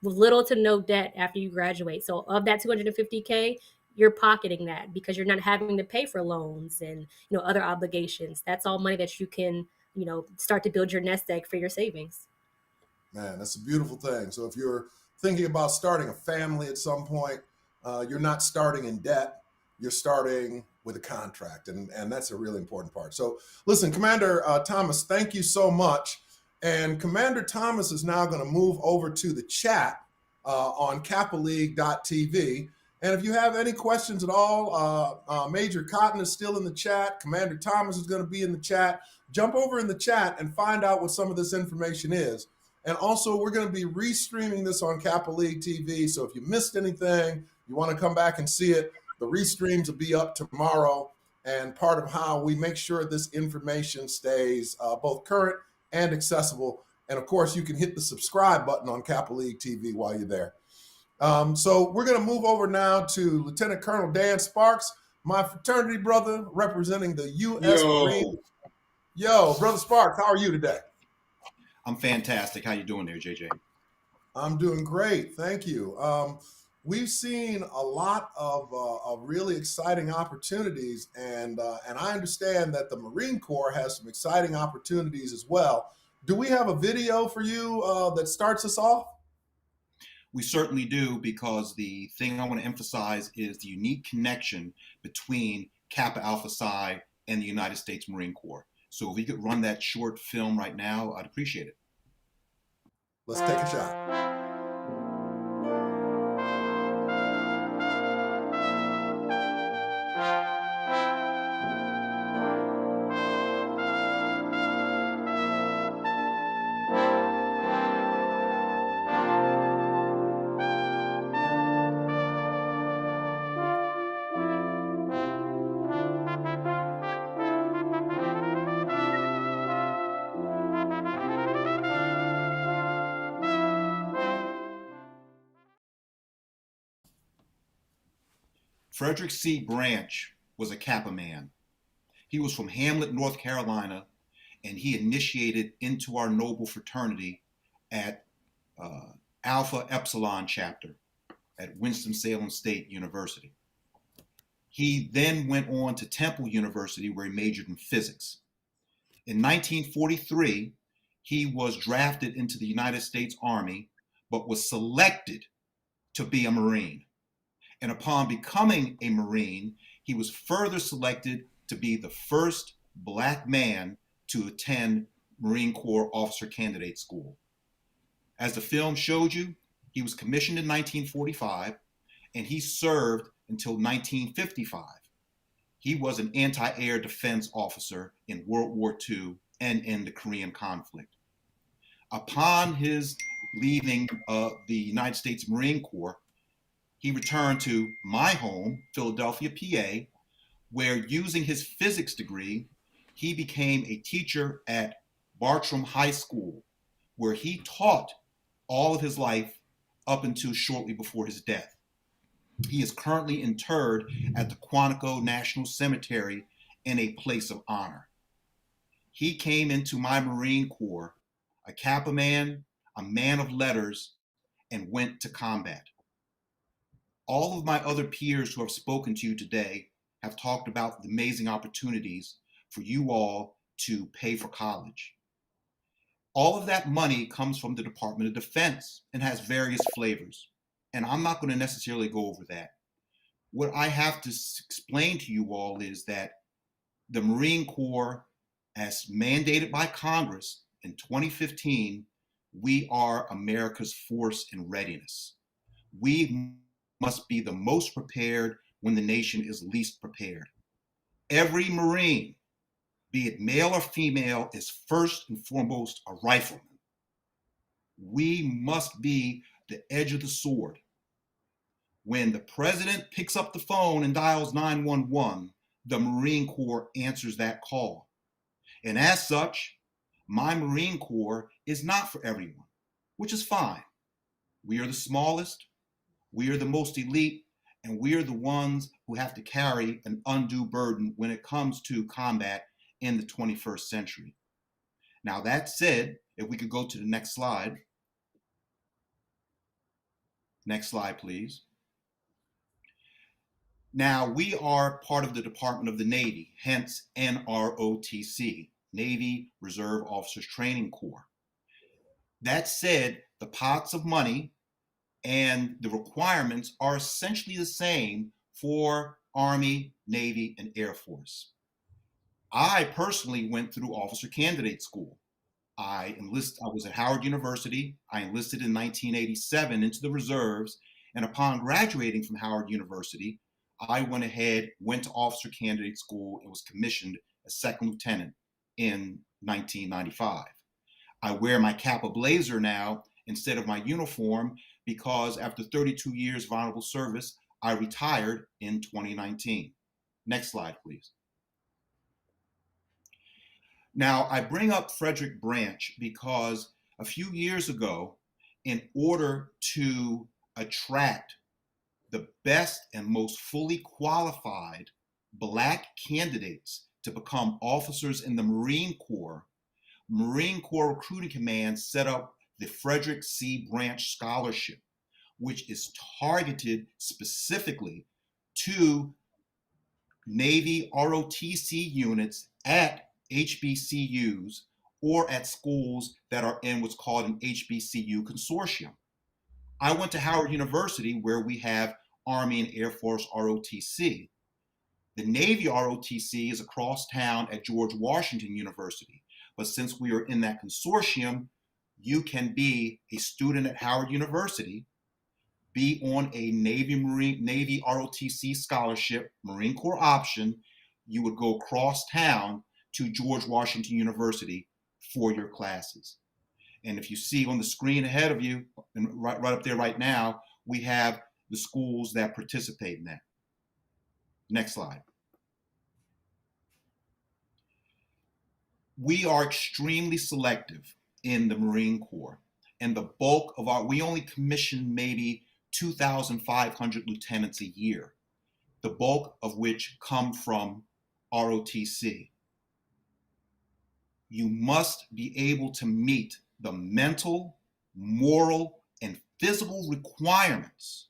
with little to no debt after you graduate. So of that $250K, you're pocketing that because you're not having to pay for loans and, other obligations. That's all money that you can, start to build your nest egg for your savings. Man, that's a beautiful thing. So if you're thinking about starting a family at some point, you're not starting in debt, you're starting with a contract. And that's a really important part. So listen, Commander Thomas, thank you so much. And Commander Thomas is now going to move over to the chat on kappaleague.tv. And if you have any questions at all, Major Cotton is still in the chat. Commander Thomas is going to be in the chat. Jump over in the chat and find out what some of this information is. And also, we're going to be restreaming this on Kappa League TV. So if you missed anything, you want to come back and see it, the restreams will be up tomorrow. And part of how we make sure this information stays both current and accessible. And of course, you can hit the subscribe button on Kappa League TV while you're there. So we're going to move over now to Lieutenant Colonel Dan Sparks, my fraternity brother representing the U.S. Marine. Yo, Brother Sparks, how are you today? I'm fantastic. How you doing there, JJ? I'm doing great. Thank you. We've seen a lot of really exciting opportunities, and I understand that the Marine Corps has some exciting opportunities as well. Do we have a video for you that starts us off? We certainly do, because the thing I want to emphasize is the unique connection between Kappa Alpha Psi and the United States Marine Corps. So if we could run that short film right now, I'd appreciate it. Let's take a shot. Frederick C. Branch was a Kappa man. He was from Hamlet, North Carolina, and he initiated into our noble fraternity at Alpha Epsilon chapter at Winston-Salem State University. He then went on to Temple University, where he majored in physics. In 1943, he was drafted into the United States Army, but was selected to be a Marine. And upon becoming a Marine, he was further selected to be the first Black man to attend Marine Corps Officer Candidate School. As the film showed you, he was commissioned in 1945 and he served until 1955. He was an anti-air defense officer in World War II and in the Korean conflict. Upon his leaving the United States Marine Corps, he returned to my home, Philadelphia, PA, where using his physics degree, he became a teacher at Bartram High School, where he taught all of his life up until shortly before his death. He is currently interred at the Quantico National Cemetery in a place of honor. He came into my Marine Corps a Kappa man, a man of letters, and went to combat. All of my other peers who have spoken to you today have talked about the amazing opportunities for you all to pay for college. All of that money comes from the Department of Defense and has various flavors. And I'm not going to necessarily go over that. What I have to explain to you all is that the Marine Corps, as mandated by Congress in 2015, we are America's force in readiness. We must be the most prepared when the nation is least prepared. Every Marine, be it male or female, is first and foremost a rifleman. We must be the edge of the sword. When the president picks up the phone and dials 911, the Marine Corps answers that call. And as such, my Marine Corps is not for everyone, which is fine. We are the smallest, we are the most elite, and we are the ones who have to carry an undue burden when it comes to combat in the 21st century. Now, that said, if we could go to the next slide. Next slide, please. Now, we are part of the Department of the Navy, hence NROTC, Navy Reserve Officers Training Corps. That said, the pots of money and the requirements are essentially the same for Army, Navy, and Air Force. I personally went through Officer Candidate School. I was at Howard University. I enlisted in 1987 into the reserves, and upon graduating from Howard University, I went to Officer Candidate School and was commissioned as second lieutenant in 1995. I wear my Kappa blazer now instead of my uniform because after 32 years of honorable service, I retired in 2019. Next slide, please. Now, I bring up Frederick Branch because a few years ago, in order to attract the best and most fully qualified Black candidates to become officers in the Marine Corps Recruiting Command set up the Frederick C. Branch Scholarship, which is targeted specifically to Navy ROTC units at HBCUs or at schools that are in what's called an HBCU consortium. I went to Howard University where we have Army and Air Force ROTC. The Navy ROTC is across town at George Washington University. But since we are in that consortium, you can be a student at Howard University, be on a Navy ROTC scholarship, Marine Corps option. You would go across town to George Washington University for your classes. And if you see on the screen ahead of you, and right up there right now, we have the schools that participate in that. Next slide. We are extremely selective in the Marine Corps, and the bulk of we only commission maybe 2,500 lieutenants a year, the bulk of which come from ROTC. You must be able to meet the mental, moral, and physical requirements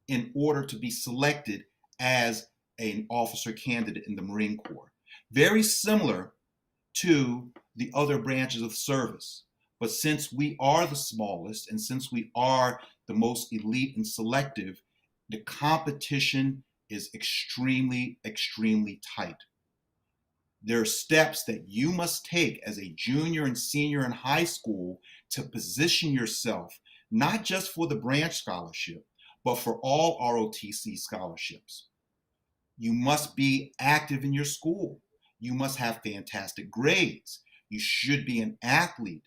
in order to be selected as an officer candidate in the Marine Corps. Very similar to the other branches of service. But since we are the smallest and since we are the most elite and selective, The competition is extremely, extremely tight. There are steps that you must take as a junior and senior in high school to position yourself, not just for the branch scholarship, but for all ROTC scholarships. You must be active in your school. You must have fantastic grades. You should be an athlete.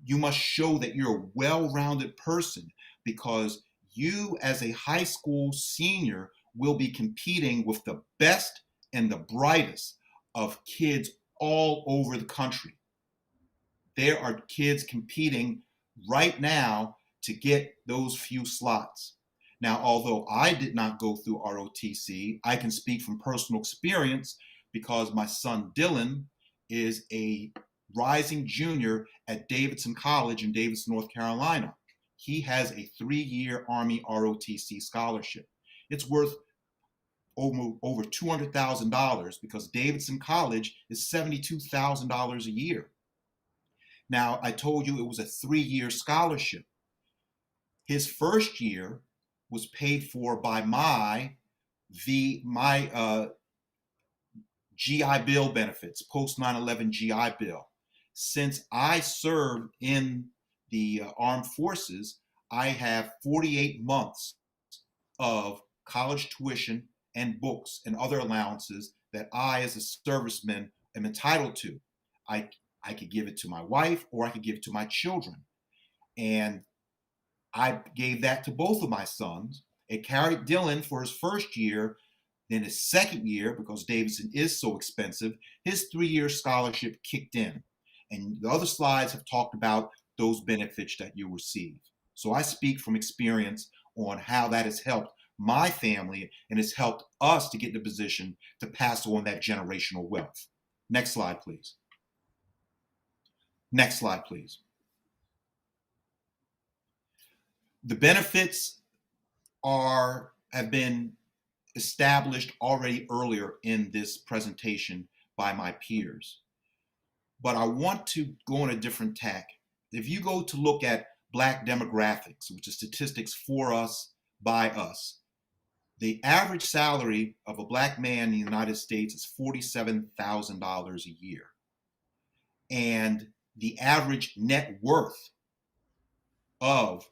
You must show that you're a well-rounded person, because you as a high school senior will be competing with the best and the brightest of kids all over the country. There are kids competing right now to get those few slots. Now, although I did not go through ROTC, I can speak from personal experience because my son Dylan is a rising junior at Davidson College in Davidson, North Carolina. He has a 3-year Army ROTC scholarship. It's worth over $200,000 because Davidson College is $72,000 a year. Now, I told you it was a 3-year scholarship. His first year was paid for by my GI Bill benefits, post 9/11 GI Bill. Since I served in the armed forces, I have 48 months of college tuition and books and other allowances that I, as a serviceman, am entitled to. I could give it to my wife or I could give it to my children. And I gave that to both of my sons. It carried Dylan for his first year. Then his second year, because Davidson is so expensive, his 3-year scholarship kicked in. And the other slides have talked about those benefits that you receive. So I speak from experience on how that has helped my family and has helped us to get in a position to pass on that generational wealth. Next slide, please. Next slide, please. The benefits have been established already earlier in this presentation by my peers. But I want to go on a different tack. If you go to look at Black demographics, which is statistics for us, by us, the average salary of a Black man in the United States is $47,000 a year. And the average net worth of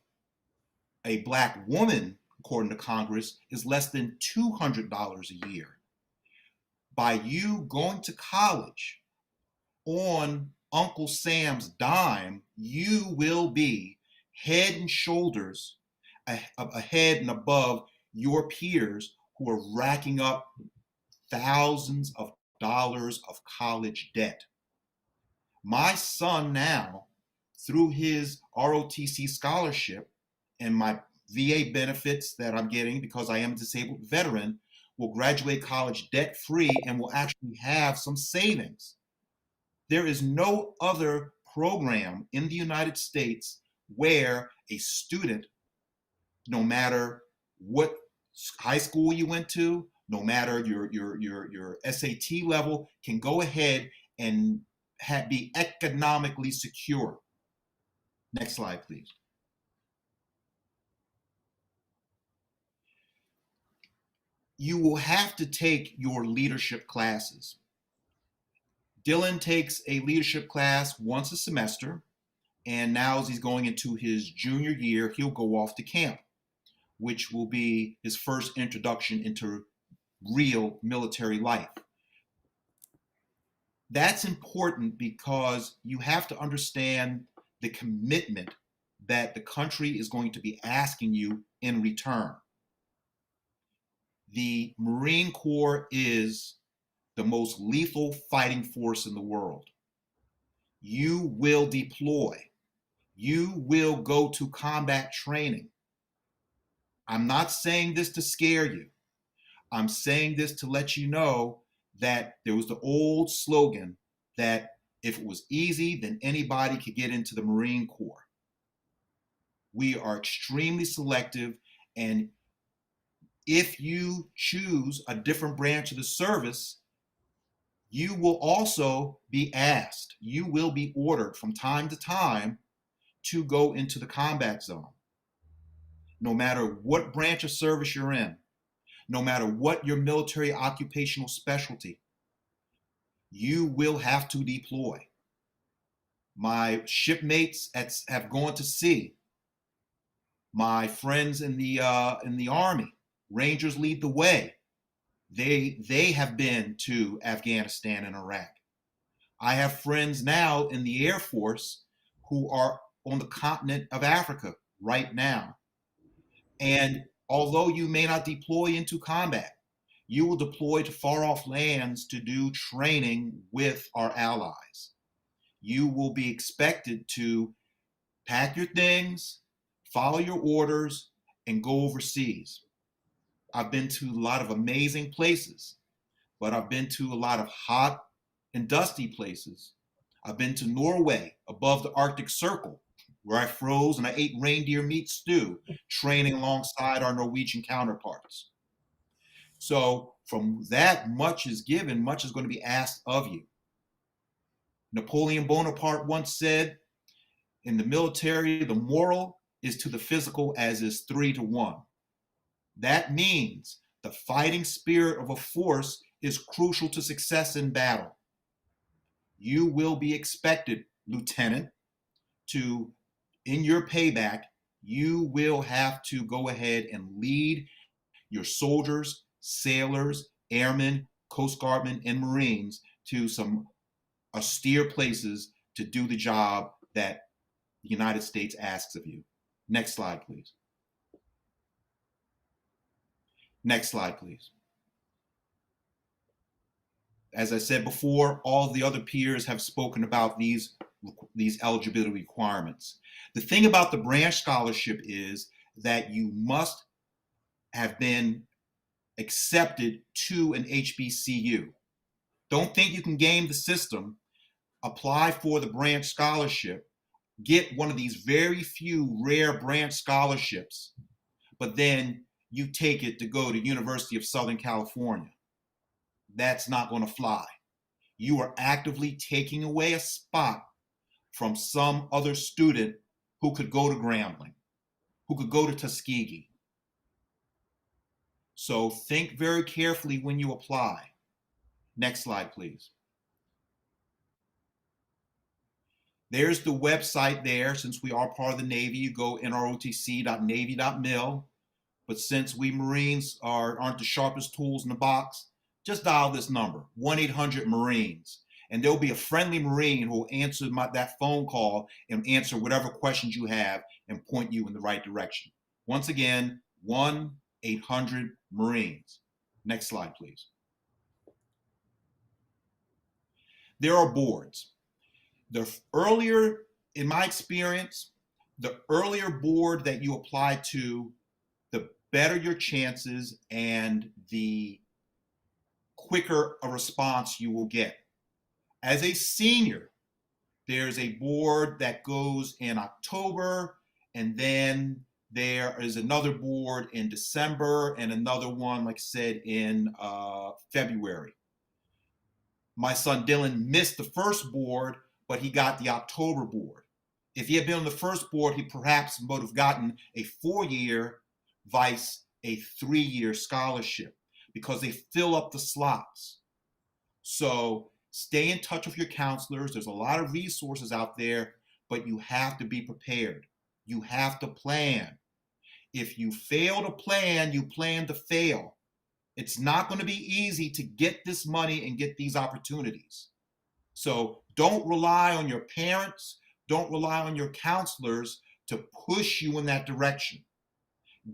a Black woman, according to Congress, is less than $200 a year. By you going to college on Uncle Sam's dime, you will be head and shoulders ahead and above your peers who are racking up thousands of dollars of college debt. My son now, through his ROTC scholarship and my VA benefits that I'm getting because I am a disabled veteran, will graduate college debt-free and will actually have some savings. There is no other program in the United States where a student, no matter what high school you went to, no matter your SAT level, can go ahead and be economically secure. Next slide, please. You will have to take your leadership classes. Dylan takes a leadership class once a semester, and now as he's going into his junior year, he'll go off to camp, which will be his first introduction into real military life. That's important because you have to understand the commitment that the country is going to be asking you in return. The Marine Corps is the most lethal fighting force in the world. You will deploy. You will go to combat training. I'm not saying this to scare you. I'm saying this to let you know that there was the old slogan that if it was easy, then anybody could get into the Marine Corps. We are extremely selective, and if you choose a different branch of the service, you will also be asked, you will be ordered from time to time to go into the combat zone. no matter what branch of service you're in, no matter what your military occupational specialty, you will have to deploy. My shipmates have gone to sea. My friends in the Army, Rangers lead the way. They have been to Afghanistan and Iraq. I have friends now in the Air Force who are on the continent of Africa right now. And although you may not deploy into combat, you will deploy to far off lands to do training with our allies. You will be expected to pack your things, follow your orders, and go overseas. I've been to a lot of amazing places, but I've been to a lot of hot and dusty places. I've been to Norway above the Arctic Circle, where I froze and I ate reindeer meat stew, training alongside our Norwegian counterparts. So from that, much is given, much is going to be asked of you. Napoleon Bonaparte once said, in the military, the moral is to the physical as is 3 to 1. That means the fighting spirit of a force is crucial to success in battle. You will be expected, Lieutenant, to, in your payback, you will have to go ahead and lead your soldiers, sailors, airmen, Coast Guardmen, and Marines to some austere places to do the job that the United States asks of you. Next slide, please. Next slide, please. As I said before, all of the other peers have spoken about these eligibility requirements. The thing about the branch scholarship is that you must have been accepted to an HBCU. Don't think you can game the system. Apply for the branch scholarship, get one of these very few rare branch scholarships, but then you take it to go to University of Southern California. That's not going to fly. You are actively taking away a spot from some other student who could go to Grambling, who could go to Tuskegee. So think very carefully when you apply. Next slide, please. There's the website there. Since we are part of the Navy, you go nrotc.navy.mil. But since we Marines aren't the sharpest tools in the box, just dial this number, 1-800-MARINES. And there'll be a friendly Marine who will answer that phone call and answer whatever questions you have and point you in the right direction. Once again, 1-800-MARINES. Next slide, please. There are boards. The earlier, in my experience, the earlier board that you apply to, the better your chances and the quicker a response you will get. As a senior, there's a board that goes in October, and then there is another board in December and another one, like I said, in February. My son Dylan missed the first board, but he got the October board. If he had been on the first board, he perhaps would have gotten a 4-year vice a 3-year scholarship because they fill up the slots. So stay in touch with your counselors. There's a lot of resources out there, but you have to be prepared. You have to plan. If you fail to plan, you plan to fail. It's not going to be easy to get this money and get these opportunities. So don't rely on your parents. Don't rely on your counselors to push you in that direction.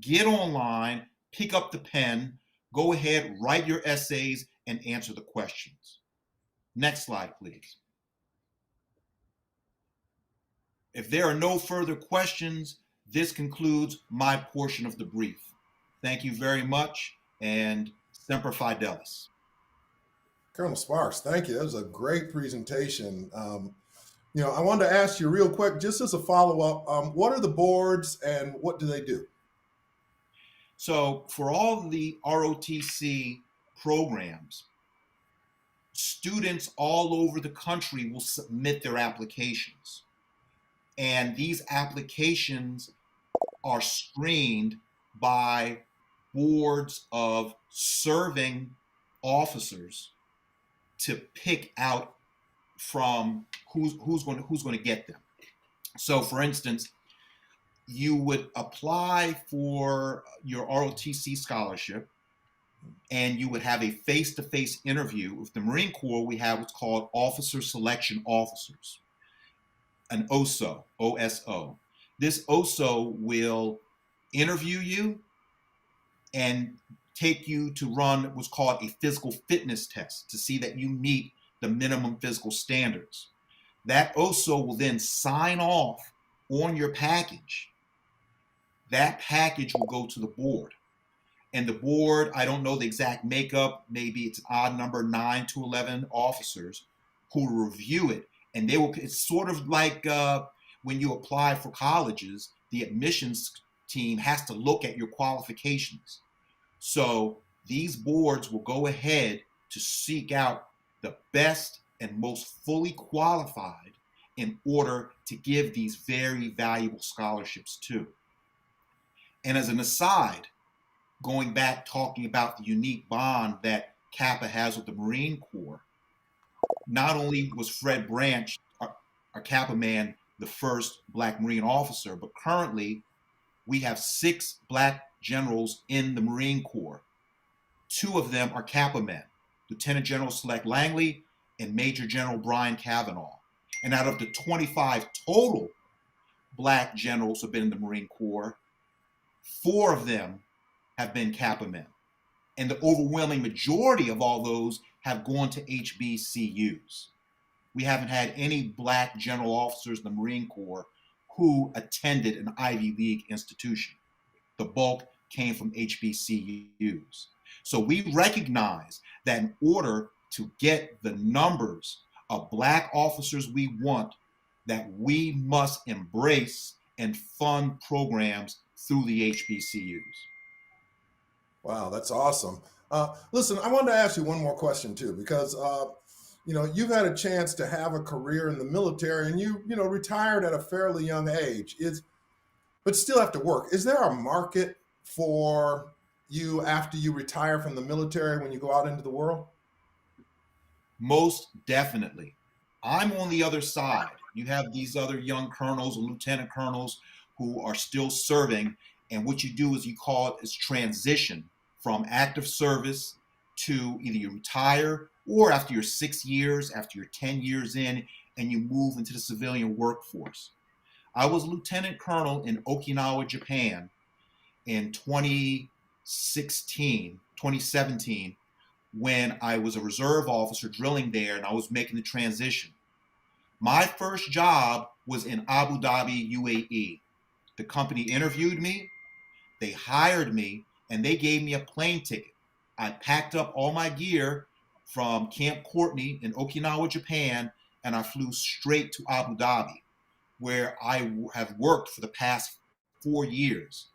Get online, pick up the pen, go ahead, write your essays, and answer the questions. Next slide, please. If there are no further questions, this concludes my portion of the brief. Thank you very much, and Semper Fidelis. Colonel Sparks, thank you. That was a great presentation. I wanted to ask you real quick, just as a follow-up, what are the boards and what do they do? So for all of the ROTC programs, students all over the country will submit their applications. And these applications are screened by boards of serving officers to pick out from who's going to get them. So, for instance, you would apply for your ROTC scholarship, and you would have a face-to-face interview. With the Marine Corps, we have what's called Officer Selection Officers, an OSO, OSO. This OSO will interview you and take you to run what's called a physical fitness test to see that you meet the minimum physical standards. That OSO will then sign off on your package. That package will go to the board. And the board, I don't know the exact makeup, maybe it's an odd number, 9 to 11 officers who review it. And they will, it's sort of like when you apply for colleges, the admissions team has to look at your qualifications. So these boards will go ahead to seek out the best and most fully qualified in order to give these very valuable scholarships to. And as an aside, going back talking about the unique bond that Kappa has with the Marine Corps, not only was Fred Branch, our Kappa man, the first Black Marine officer, but currently we have 6 Black generals in the Marine Corps. 2 of them are Kappa men, Lieutenant General Select Langley and Major General Brian Cavanaugh. And out of the 25 total Black generals who have been in the Marine Corps, 4 of them have been Kappa men. And the overwhelming majority of all those have gone to HBCUs. We haven't had any Black general officers in the Marine Corps who attended an Ivy League institution. The bulk came from HBCUs. So we recognize that in order to get the numbers of Black officers we want, that we must embrace and fund programs through the HBCUs. Wow, that's awesome. Listen, I wanted to ask you one more question too, because you've had a chance to have a career in the military, and you retired at a fairly young age. But still have to work. Is there a market for you after you retire from the military when you go out into the world? Most definitely. I'm on the other side. You have these other young colonels and lieutenant colonels who are still serving, and what you do is you call it as transition from active service to either you retire, or after your 6 years, after you're 10 years in, and you move into the civilian workforce. I was a lieutenant colonel in Okinawa, Japan in 2017, when I was a reserve officer drilling there, and I was making the transition. My first job was in Abu Dhabi, UAE. The company interviewed me, they hired me, and they gave me a plane ticket. I packed up all my gear from Camp Courtney in Okinawa, Japan, and I flew straight to Abu Dhabi, where I have worked for the past 4 years.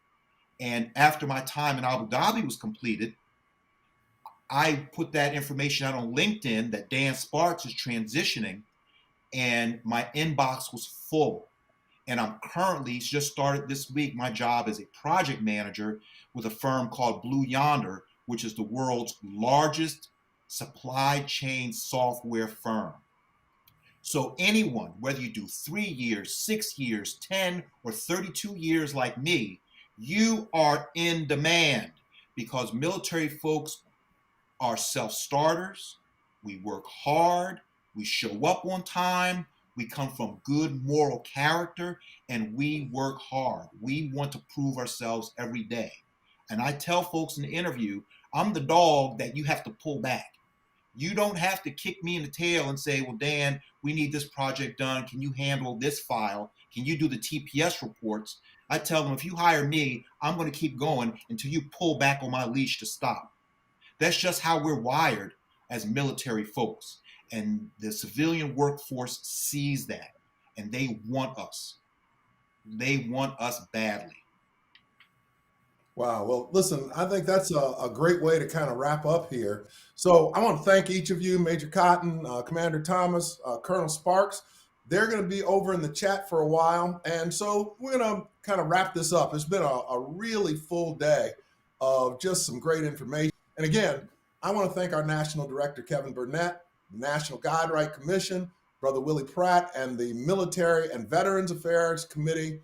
And after my time in Abu Dhabi was completed, I put that information out on LinkedIn that Dan Sparks is transitioning, and my inbox was full. And I'm currently just started this week my job as a project manager with a firm called Blue Yonder, which is the world's largest supply chain software firm. So anyone, whether you do 3 years, 6 years, 10, or 32 years like me, you are in demand, because military folks are self-starters. We work hard, we show up on time, we come from good moral character, and we work hard. We want to prove ourselves every day. And I tell folks in the interview, I'm the dog that you have to pull back. You don't have to kick me in the tail and say, well, Dan, we need this project done. Can you handle this file? Can you do the TPS reports? I tell them, if you hire me, I'm going to keep going until you pull back on my leash to stop. That's just how we're wired as military folks. And the civilian workforce sees that, and they want us. They want us badly. Wow. Well, listen, I think that's a great way to kind of wrap up here. So I want to thank each of you, Major Cotton, Commander Thomas, Colonel Sparks, They're going to be over in the chat for a while. And so we're going to kind of wrap this up. It's been a really full day of just some great information. And again, I want to thank our National Director, Kevin Burnett, the National Guidewright Commission, Brother Willie Pratt, and the Military and Veterans Affairs Committee.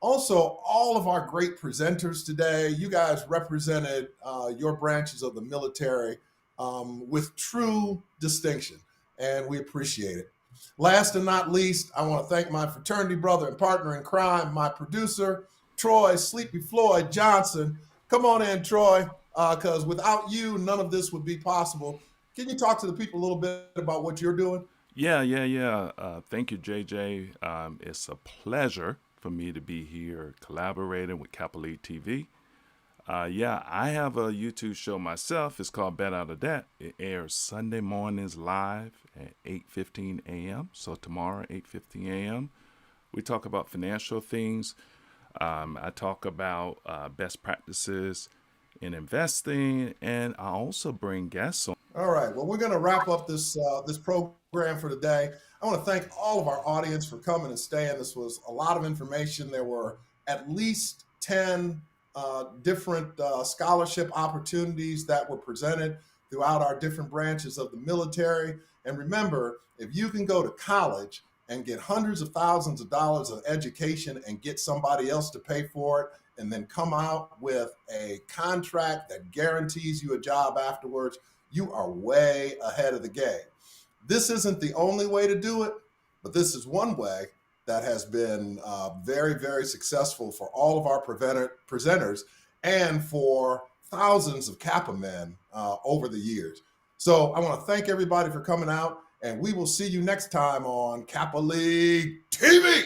Also, all of our great presenters today. You guys represented your branches of the military with true distinction, and we appreciate it. Last and not least, I want to thank my fraternity brother and partner in crime, my producer, Troy Sleepy Floyd Johnson. Come on in, Troy, because without you, none of this would be possible. Can you talk to the people a little bit about what you're doing? Yeah. Thank you, JJ. It's a pleasure for me to be here collaborating with Kappa League TV. I have a YouTube show myself. It's called Bet Out of Debt. It airs Sunday mornings live at 8:15 a.m. So tomorrow, 8:15 a.m. We talk about financial things. I talk about best practices in investing, and I also bring guests on. All right. Well, we're going to wrap up this program for today. I want to thank all of our audience for coming and staying. This was a lot of information. There were at least 10 different scholarship opportunities that were presented throughout our different branches of the military. And remember, if you can go to college and get hundreds of thousands of dollars of education and get somebody else to pay for it, and then come out with a contract that guarantees you a job afterwards, you are way ahead of the game. This isn't the only way to do it, but this is one way that has been very, very successful for all of our presenters and for thousands of Kappa men over the years. So I want to thank everybody for coming out, and we will see you next time on Kappa League TV.